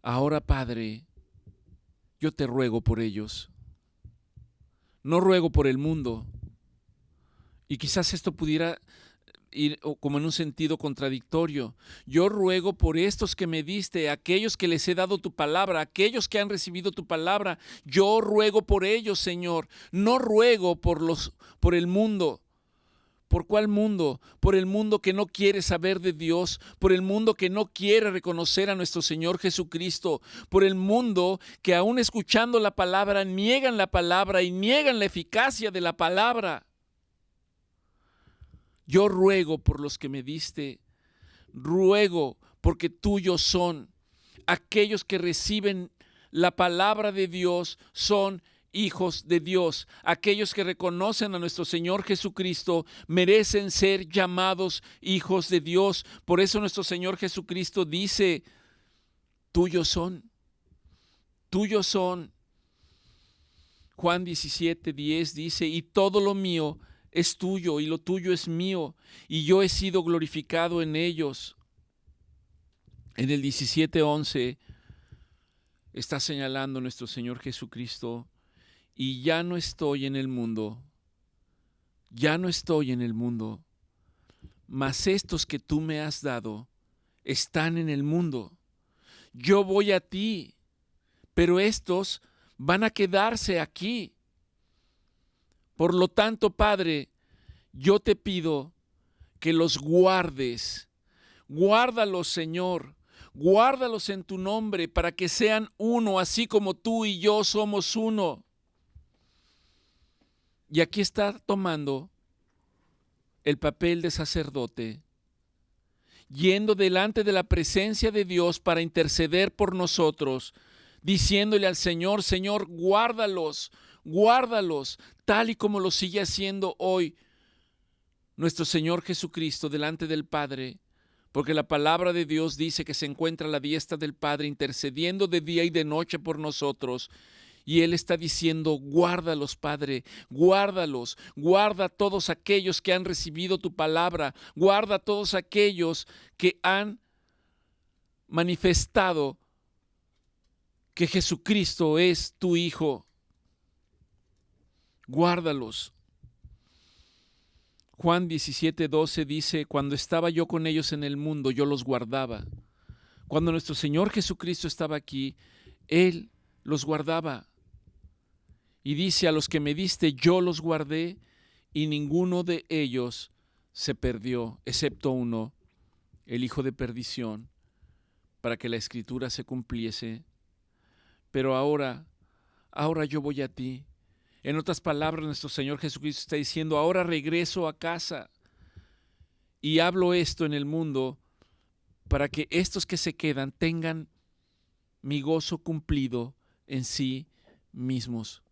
ahora, Padre, yo te ruego por ellos. No ruego por el mundo. Y quizás esto pudiera ir como en un sentido contradictorio. Yo ruego por estos que me diste, aquellos que les he dado tu palabra, aquellos que han recibido tu palabra. Yo ruego por ellos, Señor. No ruego por el mundo. ¿Por cuál mundo? Por el mundo que no quiere saber de Dios, por el mundo que no quiere reconocer a nuestro Señor Jesucristo, por el mundo que aún escuchando la palabra niegan la palabra y niegan la eficacia de la palabra. Yo ruego por los que me diste, ruego porque tuyos son. Aquellos que reciben la palabra de Dios son hijos de Dios. Aquellos que reconocen a nuestro Señor Jesucristo merecen ser llamados hijos de Dios. Por eso nuestro Señor Jesucristo dice, tuyos son, tuyos son. Juan 17:10 dice, y todo lo mío es tuyo y lo tuyo es mío, y yo he sido glorificado en ellos. En el 17:11 está señalando nuestro Señor Jesucristo, y ya no estoy en el mundo, mas estos que tú me has dado están en el mundo. Yo voy a ti, pero estos van a quedarse aquí. Por lo tanto, Padre, yo te pido que los guardes. Guárdalos, Señor. Guárdalos en tu nombre para que sean uno, así como tú y yo somos uno. Y aquí está tomando el papel de sacerdote, yendo delante de la presencia de Dios para interceder por nosotros, diciéndole al Señor, Señor, guárdalos, guárdalos, tal y como lo sigue haciendo hoy nuestro Señor Jesucristo delante del Padre, porque la palabra de Dios dice que se encuentra a la diestra del Padre intercediendo de día y de noche por nosotros. Y Él está diciendo, guárdalos, Padre, guárdalos, guarda a todos aquellos que han recibido tu palabra, guarda a todos aquellos que han manifestado que Jesucristo es tu Hijo. Guárdalos. Juan 17:12 dice, cuando estaba yo con ellos en el mundo, yo los guardaba. Cuando nuestro Señor Jesucristo estaba aquí, Él los guardaba. Y dice, a los que me diste, yo los guardé, y ninguno de ellos se perdió, excepto uno, el hijo de perdición, para que la Escritura se cumpliese. Pero ahora yo voy a ti. En otras palabras, nuestro Señor Jesucristo está diciendo, ahora regreso a casa y hablo esto en el mundo para que estos que se quedan tengan mi gozo cumplido en sí mismos.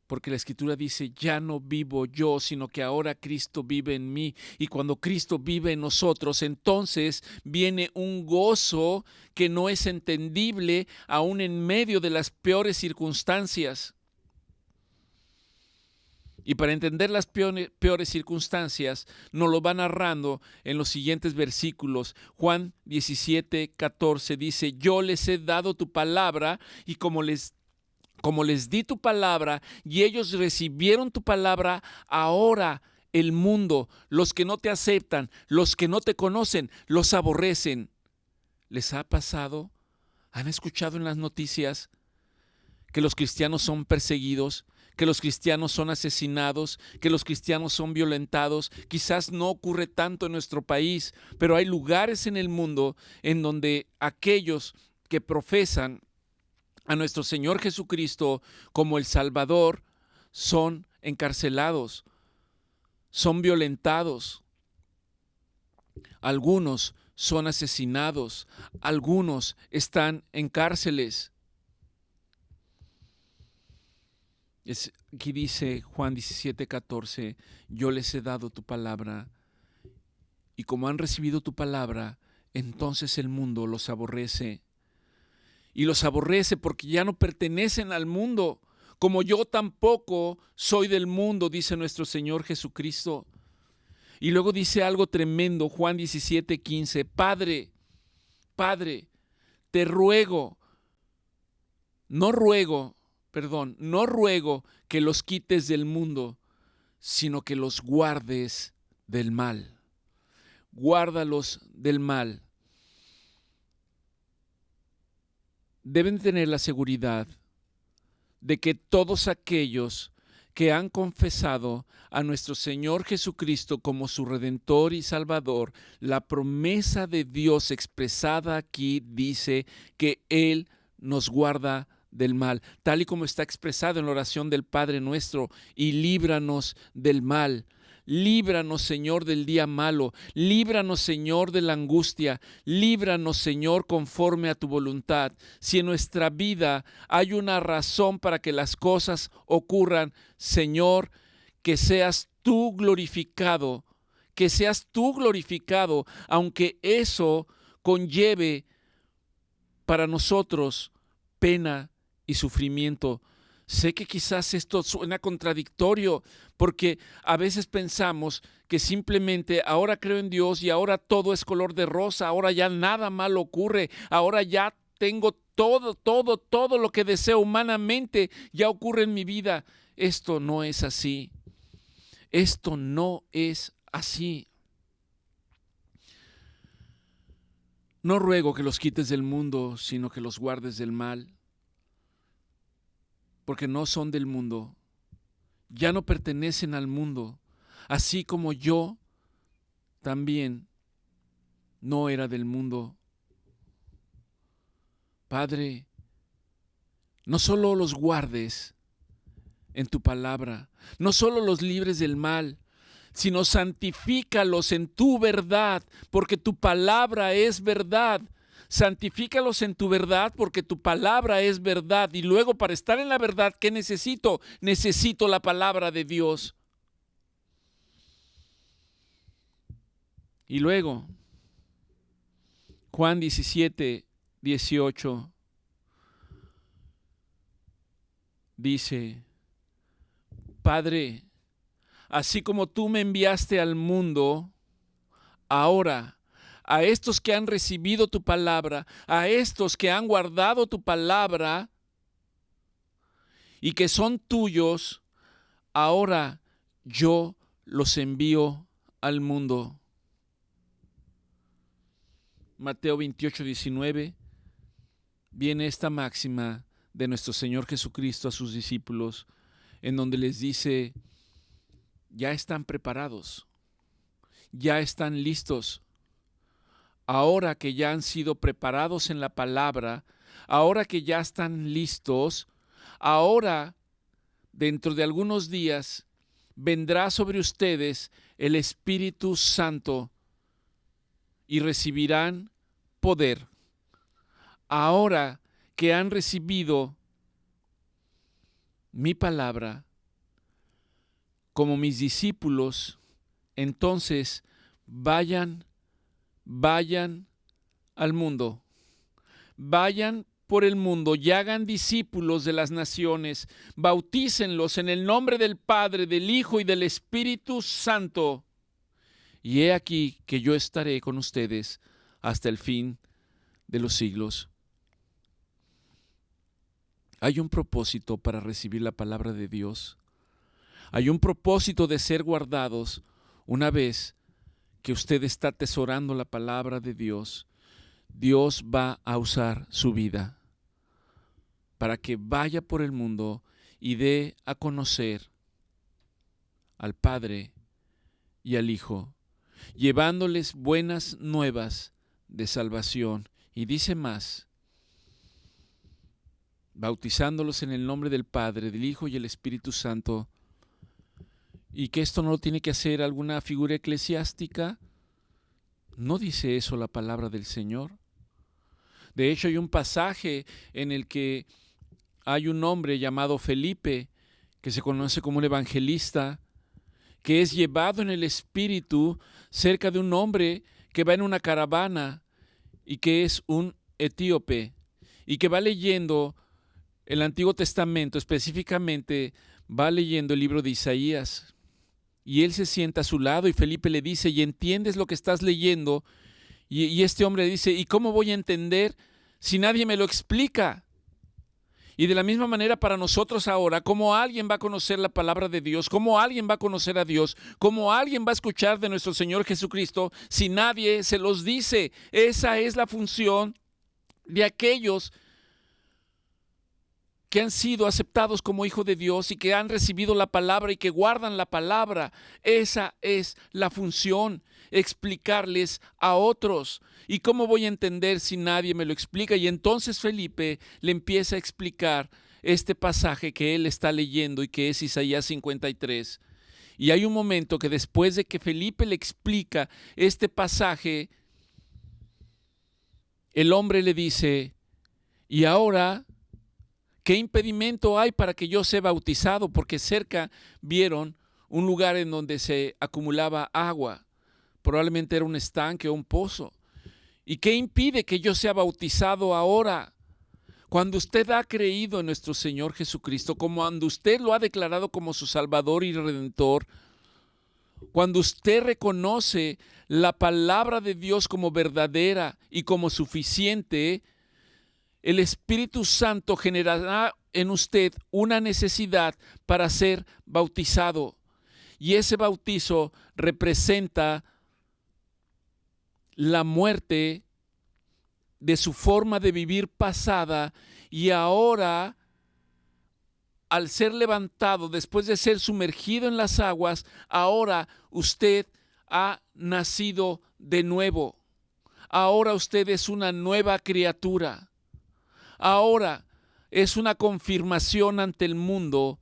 Porque la Escritura dice, ya no vivo yo, sino que ahora Cristo vive en mí. Y cuando Cristo vive en nosotros, entonces viene un gozo que no es entendible aún en medio de las peores circunstancias. Y para entender las peores circunstancias, nos lo va narrando en los siguientes versículos. Juan 17:14 dice, yo les he dado tu palabra y como les di tu palabra y ellos recibieron tu palabra, ahora el mundo, los que no te aceptan, los que no te conocen, los aborrecen. ¿Les ha pasado? ¿Han escuchado en las noticias que los cristianos son perseguidos, que los cristianos son asesinados, que los cristianos son violentados? Quizás no ocurre tanto en nuestro país, pero hay lugares en el mundo en donde aquellos que profesan a nuestro Señor Jesucristo como el Salvador son encarcelados, son violentados. Algunos son asesinados, algunos están en cárceles. Aquí dice Juan 17:14, yo les he dado tu palabra y como han recibido tu palabra, entonces el mundo los aborrece. Y los aborrece porque ya no pertenecen al mundo, como yo tampoco soy del mundo, dice nuestro Señor Jesucristo. Y luego dice algo tremendo, Juan 17:15, Padre, te ruego, no ruego que los quites del mundo, sino que los guardes del mal. guárdalos del mal. Deben tener la seguridad de que todos aquellos que han confesado a nuestro Señor Jesucristo como su Redentor y Salvador, la promesa de Dios expresada aquí dice que Él nos guarda del mal, tal y como está expresado en la oración del Padre nuestro: y líbranos del mal. Líbranos, Señor, del día malo. Líbranos, Señor, de la angustia. Líbranos, Señor, conforme a tu voluntad. Si en nuestra vida hay una razón para que las cosas ocurran, Señor, que seas tú glorificado. Que seas tú glorificado, aunque eso conlleve para nosotros pena y sufrimiento. Sé que quizás esto suena contradictorio, porque a veces pensamos que simplemente ahora creo en Dios y ahora todo es color de rosa, ahora ya nada malo ocurre, ahora ya tengo todo lo que deseo humanamente, ya ocurre en mi vida. Esto no es así. Esto no es así. No ruego que los quites del mundo, sino que los guardes del mal, porque no son del mundo, ya no pertenecen al mundo, así como yo también no era del mundo. Padre, no solo los guardes en tu palabra, no solo los libres del mal, sino santifícalos en tu verdad, porque tu palabra es verdad. Santifícalos en tu verdad, porque tu palabra es verdad. Y luego, para estar en la verdad, ¿qué necesito? Necesito la palabra de Dios. Y luego, Juan 17, 18 dice: Padre, así como tú me enviaste al mundo, ahora a estos que han recibido tu palabra, a estos que han guardado tu palabra y que son tuyos, ahora yo los envío al mundo. Mateo 28, 19, viene esta máxima de nuestro Señor Jesucristo a sus discípulos, en donde les dice: ya están preparados, ya están listos. Ahora que ya han sido preparados en la palabra, ahora que ya están listos, ahora, dentro de algunos días, vendrá sobre ustedes el Espíritu Santo y recibirán poder. Ahora que han recibido mi palabra como mis discípulos, entonces vayan al mundo, vayan por el mundo y hagan discípulos de las naciones, bautícenlos en el nombre del Padre, del Hijo y del Espíritu Santo. Y he aquí que yo estaré con ustedes hasta el fin de los siglos. Hay un propósito para recibir la palabra de Dios. Hay un propósito de ser guardados una vez que usted está atesorando la palabra de Dios. Dios va a usar su vida para que vaya por el mundo y dé a conocer al Padre y al Hijo, llevándoles buenas nuevas de salvación. Y dice más: bautizándolos en el nombre del Padre, del Hijo y el Espíritu Santo. Y que esto no lo tiene que hacer alguna figura eclesiástica. No dice eso la palabra del Señor. De hecho, hay un pasaje en el que hay un hombre llamado Felipe, que se conoce como un evangelista, que es llevado en el Espíritu cerca de un hombre que va en una caravana y que es un etíope, y que va leyendo el Antiguo Testamento, específicamente va leyendo el libro de Isaías. Y él se sienta a su lado y Felipe le dice: ¿y entiendes lo que estás leyendo? Y este hombre dice: ¿y cómo voy a entender si nadie me lo explica? Y de la misma manera para nosotros ahora, ¿cómo alguien va a conocer la palabra de Dios? ¿Cómo alguien va a conocer a Dios? ¿Cómo alguien va a escuchar de nuestro Señor Jesucristo si nadie se los dice? Esa es la función de aquellos que han sido aceptados como hijo de Dios y que han recibido la palabra y que guardan la palabra. Esa es la función, explicarles a otros. ¿Y cómo voy a entender si nadie me lo explica? Y entonces Felipe le empieza a explicar este pasaje que él está leyendo y que es Isaías 53. Y hay un momento que después de que Felipe le explica este pasaje, el hombre le dice, y ahora, ¿qué impedimento hay para que yo sea bautizado? Porque cerca vieron un lugar en donde se acumulaba agua. Probablemente era un estanque o un pozo. ¿Y qué impide que yo sea bautizado ahora? Cuando usted ha creído en nuestro Señor Jesucristo, como cuando usted lo ha declarado como su Salvador y Redentor, cuando usted reconoce la palabra de Dios como verdadera y como suficiente, el Espíritu Santo generará en usted una necesidad para ser bautizado. Y ese bautizo representa la muerte de su forma de vivir pasada, y ahora, al ser levantado, después de ser sumergido en las aguas, ahora usted ha nacido de nuevo. Ahora usted es una nueva criatura. Ahora es una confirmación ante el mundo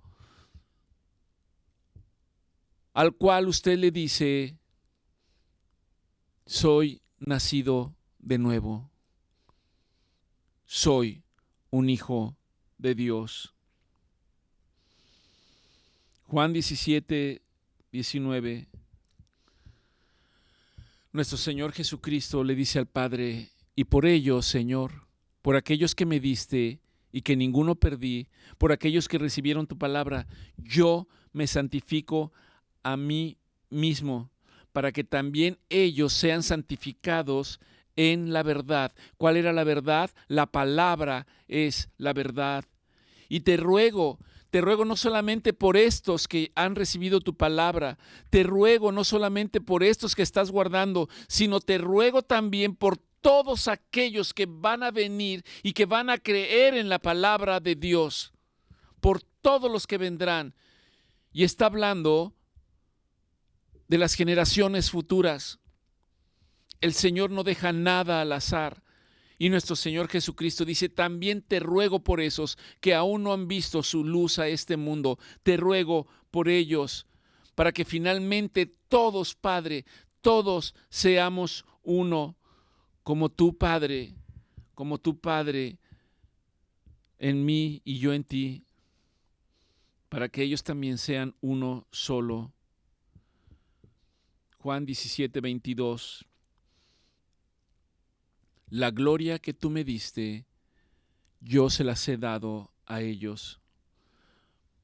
al cual usted le dice, soy nacido de nuevo. Soy un hijo de Dios. Juan 17, 19. Nuestro Señor Jesucristo le dice al Padre, y por ello, Señor, por aquellos que me diste y que ninguno perdí, por aquellos que recibieron tu palabra, yo me santifico a mí mismo, para que también ellos sean santificados en la verdad. ¿Cuál era la verdad? La palabra es la verdad. Y te ruego no solamente por estos que han recibido tu palabra, te ruego no solamente por estos que estás guardando, sino te ruego también por todos aquellos que van a venir y que van a creer en la palabra de Dios, por todos los que vendrán. Y está hablando de las generaciones futuras. El Señor no deja nada al azar. Y nuestro Señor Jesucristo dice, también te ruego por esos que aún no han visto su luz a este mundo. Te ruego por ellos, para que finalmente todos, Padre, todos seamos uno, como tu Padre en mí y yo en ti, para que ellos también sean uno solo. Juan 17, 22. La gloria que tú me diste, yo se las he dado a ellos,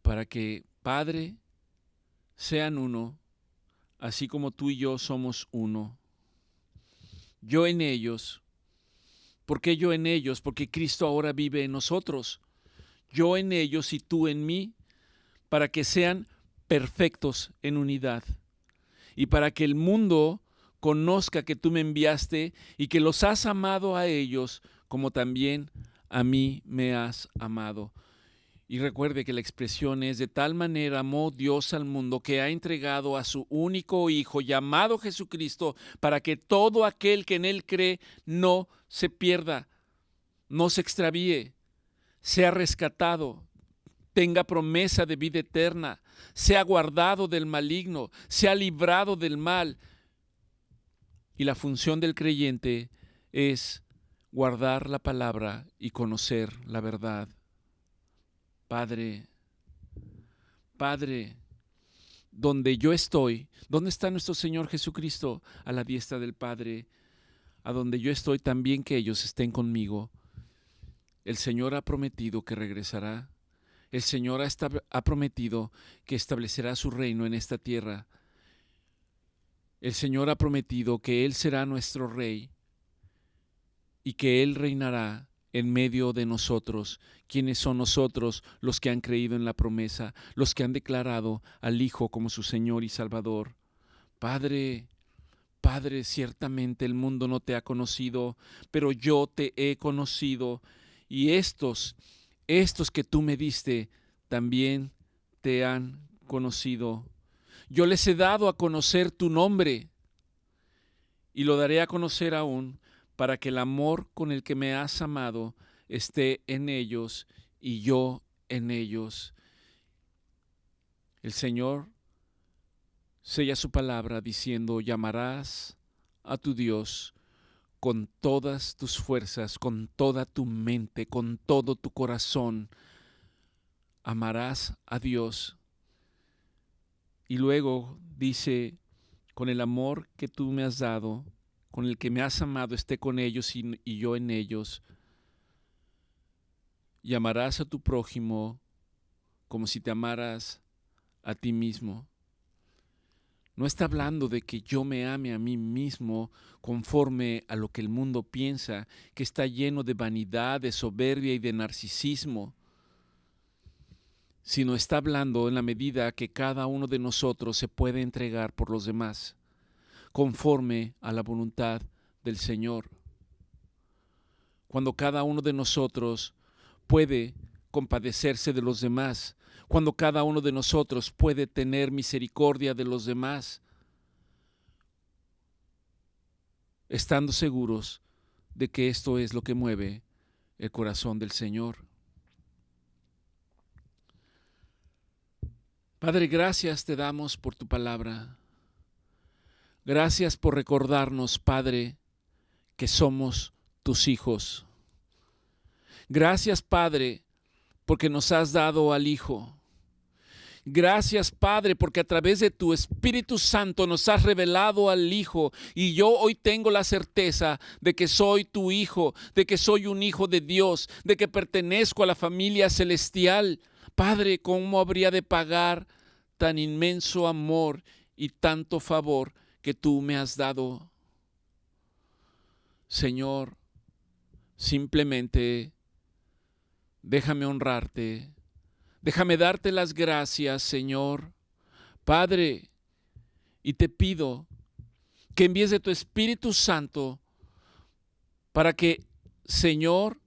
para que, Padre, sean uno, así como tú y yo somos uno. Yo en ellos. ¿Por qué yo en ellos? Porque Cristo ahora vive en nosotros. Yo en ellos y tú en mí, para que sean perfectos en unidad. Y para que el mundo conozca que tú me enviaste y que los has amado a ellos como también a mí me has amado. Y recuerde que la expresión es: de tal manera amó Dios al mundo que ha entregado a su único Hijo llamado Jesucristo, para que todo aquel que en Él cree no se pierda, no se extravíe, sea rescatado, tenga promesa de vida eterna, sea guardado del maligno, sea librado del mal. Y la función del creyente es guardar la palabra y conocer la verdad. Padre, donde yo estoy, ¿dónde está nuestro Señor Jesucristo? A la diestra del Padre. A donde yo estoy, también que ellos estén conmigo. El Señor ha prometido que regresará. El Señor ha prometido que establecerá su reino en esta tierra. El Señor ha prometido que Él será nuestro Rey y que Él reinará en medio de nosotros. ¿Quiénes son nosotros? Los que han creído en la promesa, los que han declarado al Hijo como su Señor y Salvador. Padre, Padre, ciertamente el mundo no te ha conocido, pero yo te he conocido, y estos que tú me diste, también te han conocido. Yo les he dado a conocer tu nombre, y lo daré a conocer aún, para que el amor con el que me has amado esté en ellos y yo en ellos. El Señor sella su palabra diciendo: llamarás a tu Dios con todas tus fuerzas, con toda tu mente, con todo tu corazón. Amarás a Dios. Y luego dice: con el amor que tú me has dado, con el que me has amado, esté con ellos y yo en ellos. Y amarás a tu prójimo como si te amaras a ti mismo. No está hablando de que yo me ame a mí mismo conforme a lo que el mundo piensa, que está lleno de vanidad, de soberbia y de narcisismo, sino está hablando en la medida que cada uno de nosotros se puede entregar por los demás, conforme a la voluntad del Señor. Cuando cada uno de nosotros puede compadecerse de los demás, cuando cada uno de nosotros puede tener misericordia de los demás, estando seguros de que esto es lo que mueve el corazón del Señor. Padre, gracias te damos por tu palabra. Gracias por recordarnos, Padre, que somos tus hijos. Gracias, Padre, porque nos has dado al Hijo. Gracias, Padre, porque a través de tu Espíritu Santo nos has revelado al Hijo, y yo hoy tengo la certeza de que soy tu hijo, de que soy un hijo de Dios, de que pertenezco a la familia celestial. Padre, ¿cómo habría de pagar tan inmenso amor y tanto favor que tú me has dado? Señor, simplemente déjame honrarte. Déjame darte las gracias, Señor, Padre, y te pido que envíes de tu Espíritu Santo para que, Señor,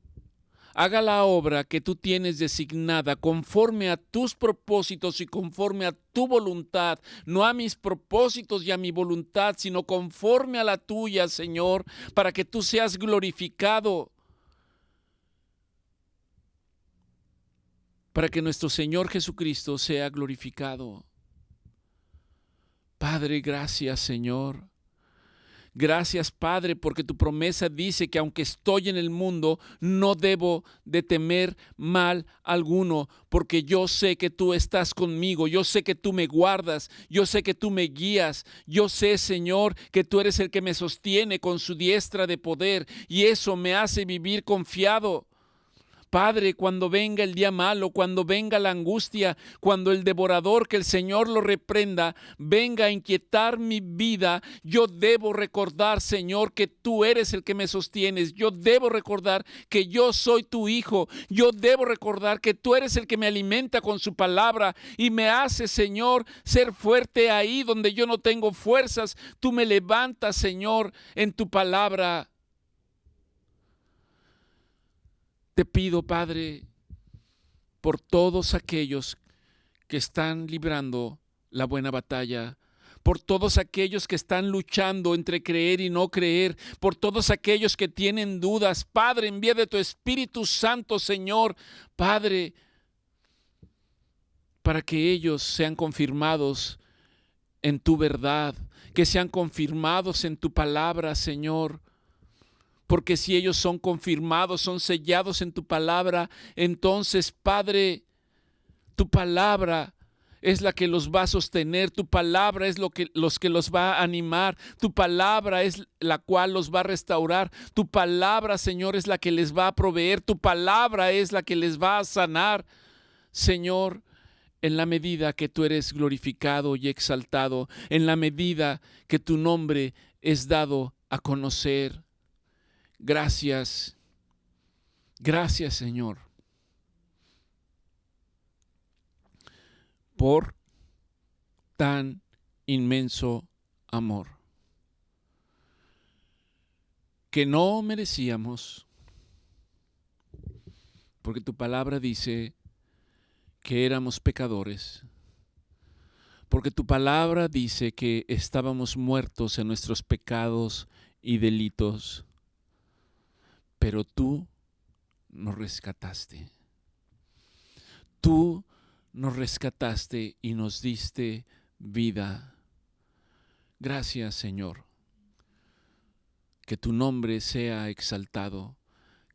haga la obra que tú tienes designada conforme a tus propósitos y conforme a tu voluntad, no a mis propósitos y a mi voluntad, sino conforme a la tuya, Señor, para que tú seas glorificado, para que nuestro Señor Jesucristo sea glorificado. Padre, gracias, Señor. Gracias, Padre, porque tu promesa dice que aunque estoy en el mundo, no debo de temer mal alguno, porque yo sé que tú estás conmigo, yo sé que tú me guardas, yo sé que tú me guías, yo sé, Señor, que tú eres el que me sostiene con su diestra de poder, y eso me hace vivir confiado. Padre, cuando venga el día malo, cuando venga la angustia, cuando el devorador, que el Señor lo reprenda, venga a inquietar mi vida, yo debo recordar, Señor, que tú eres el que me sostienes. Yo debo recordar que yo soy tu hijo. Yo debo recordar que tú eres el que me alimenta con su palabra y me hace, Señor, ser fuerte ahí donde yo no tengo fuerzas. Tú me levantas, Señor, en tu palabra. Te pido, Padre, por todos aquellos que están librando la buena batalla, por todos aquellos que están luchando entre creer y no creer, por todos aquellos que tienen dudas. Padre, envía de tu Espíritu Santo, Señor, Padre, para que ellos sean confirmados en tu verdad, que sean confirmados en tu palabra, Señor. Porque si ellos son confirmados, son sellados en tu palabra, entonces, Padre, tu palabra es la que los va a sostener, tu palabra es los que los va a animar, tu palabra es la cual los va a restaurar, tu palabra, Señor, es la que les va a proveer, tu palabra es la que les va a sanar, Señor. En la medida que tú eres glorificado y exaltado, en la medida que tu nombre es dado a conocer. Gracias, Gracias, Señor, por tan inmenso amor que no merecíamos, porque tu palabra dice que éramos pecadores, porque tu palabra dice que estábamos muertos en nuestros pecados y delitos, pero tú nos rescataste. Tú nos rescataste y nos diste vida. Gracias, Señor. Que tu nombre sea exaltado,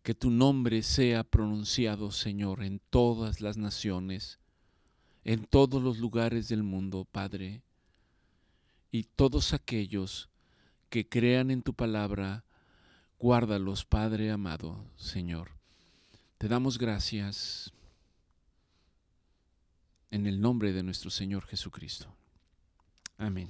que tu nombre sea pronunciado, Señor, en todas las naciones, en todos los lugares del mundo, Padre. Y todos aquellos que crean en tu palabra, guárdalos, Padre amado, Señor. Te damos gracias en el nombre de nuestro Señor Jesucristo. Amén.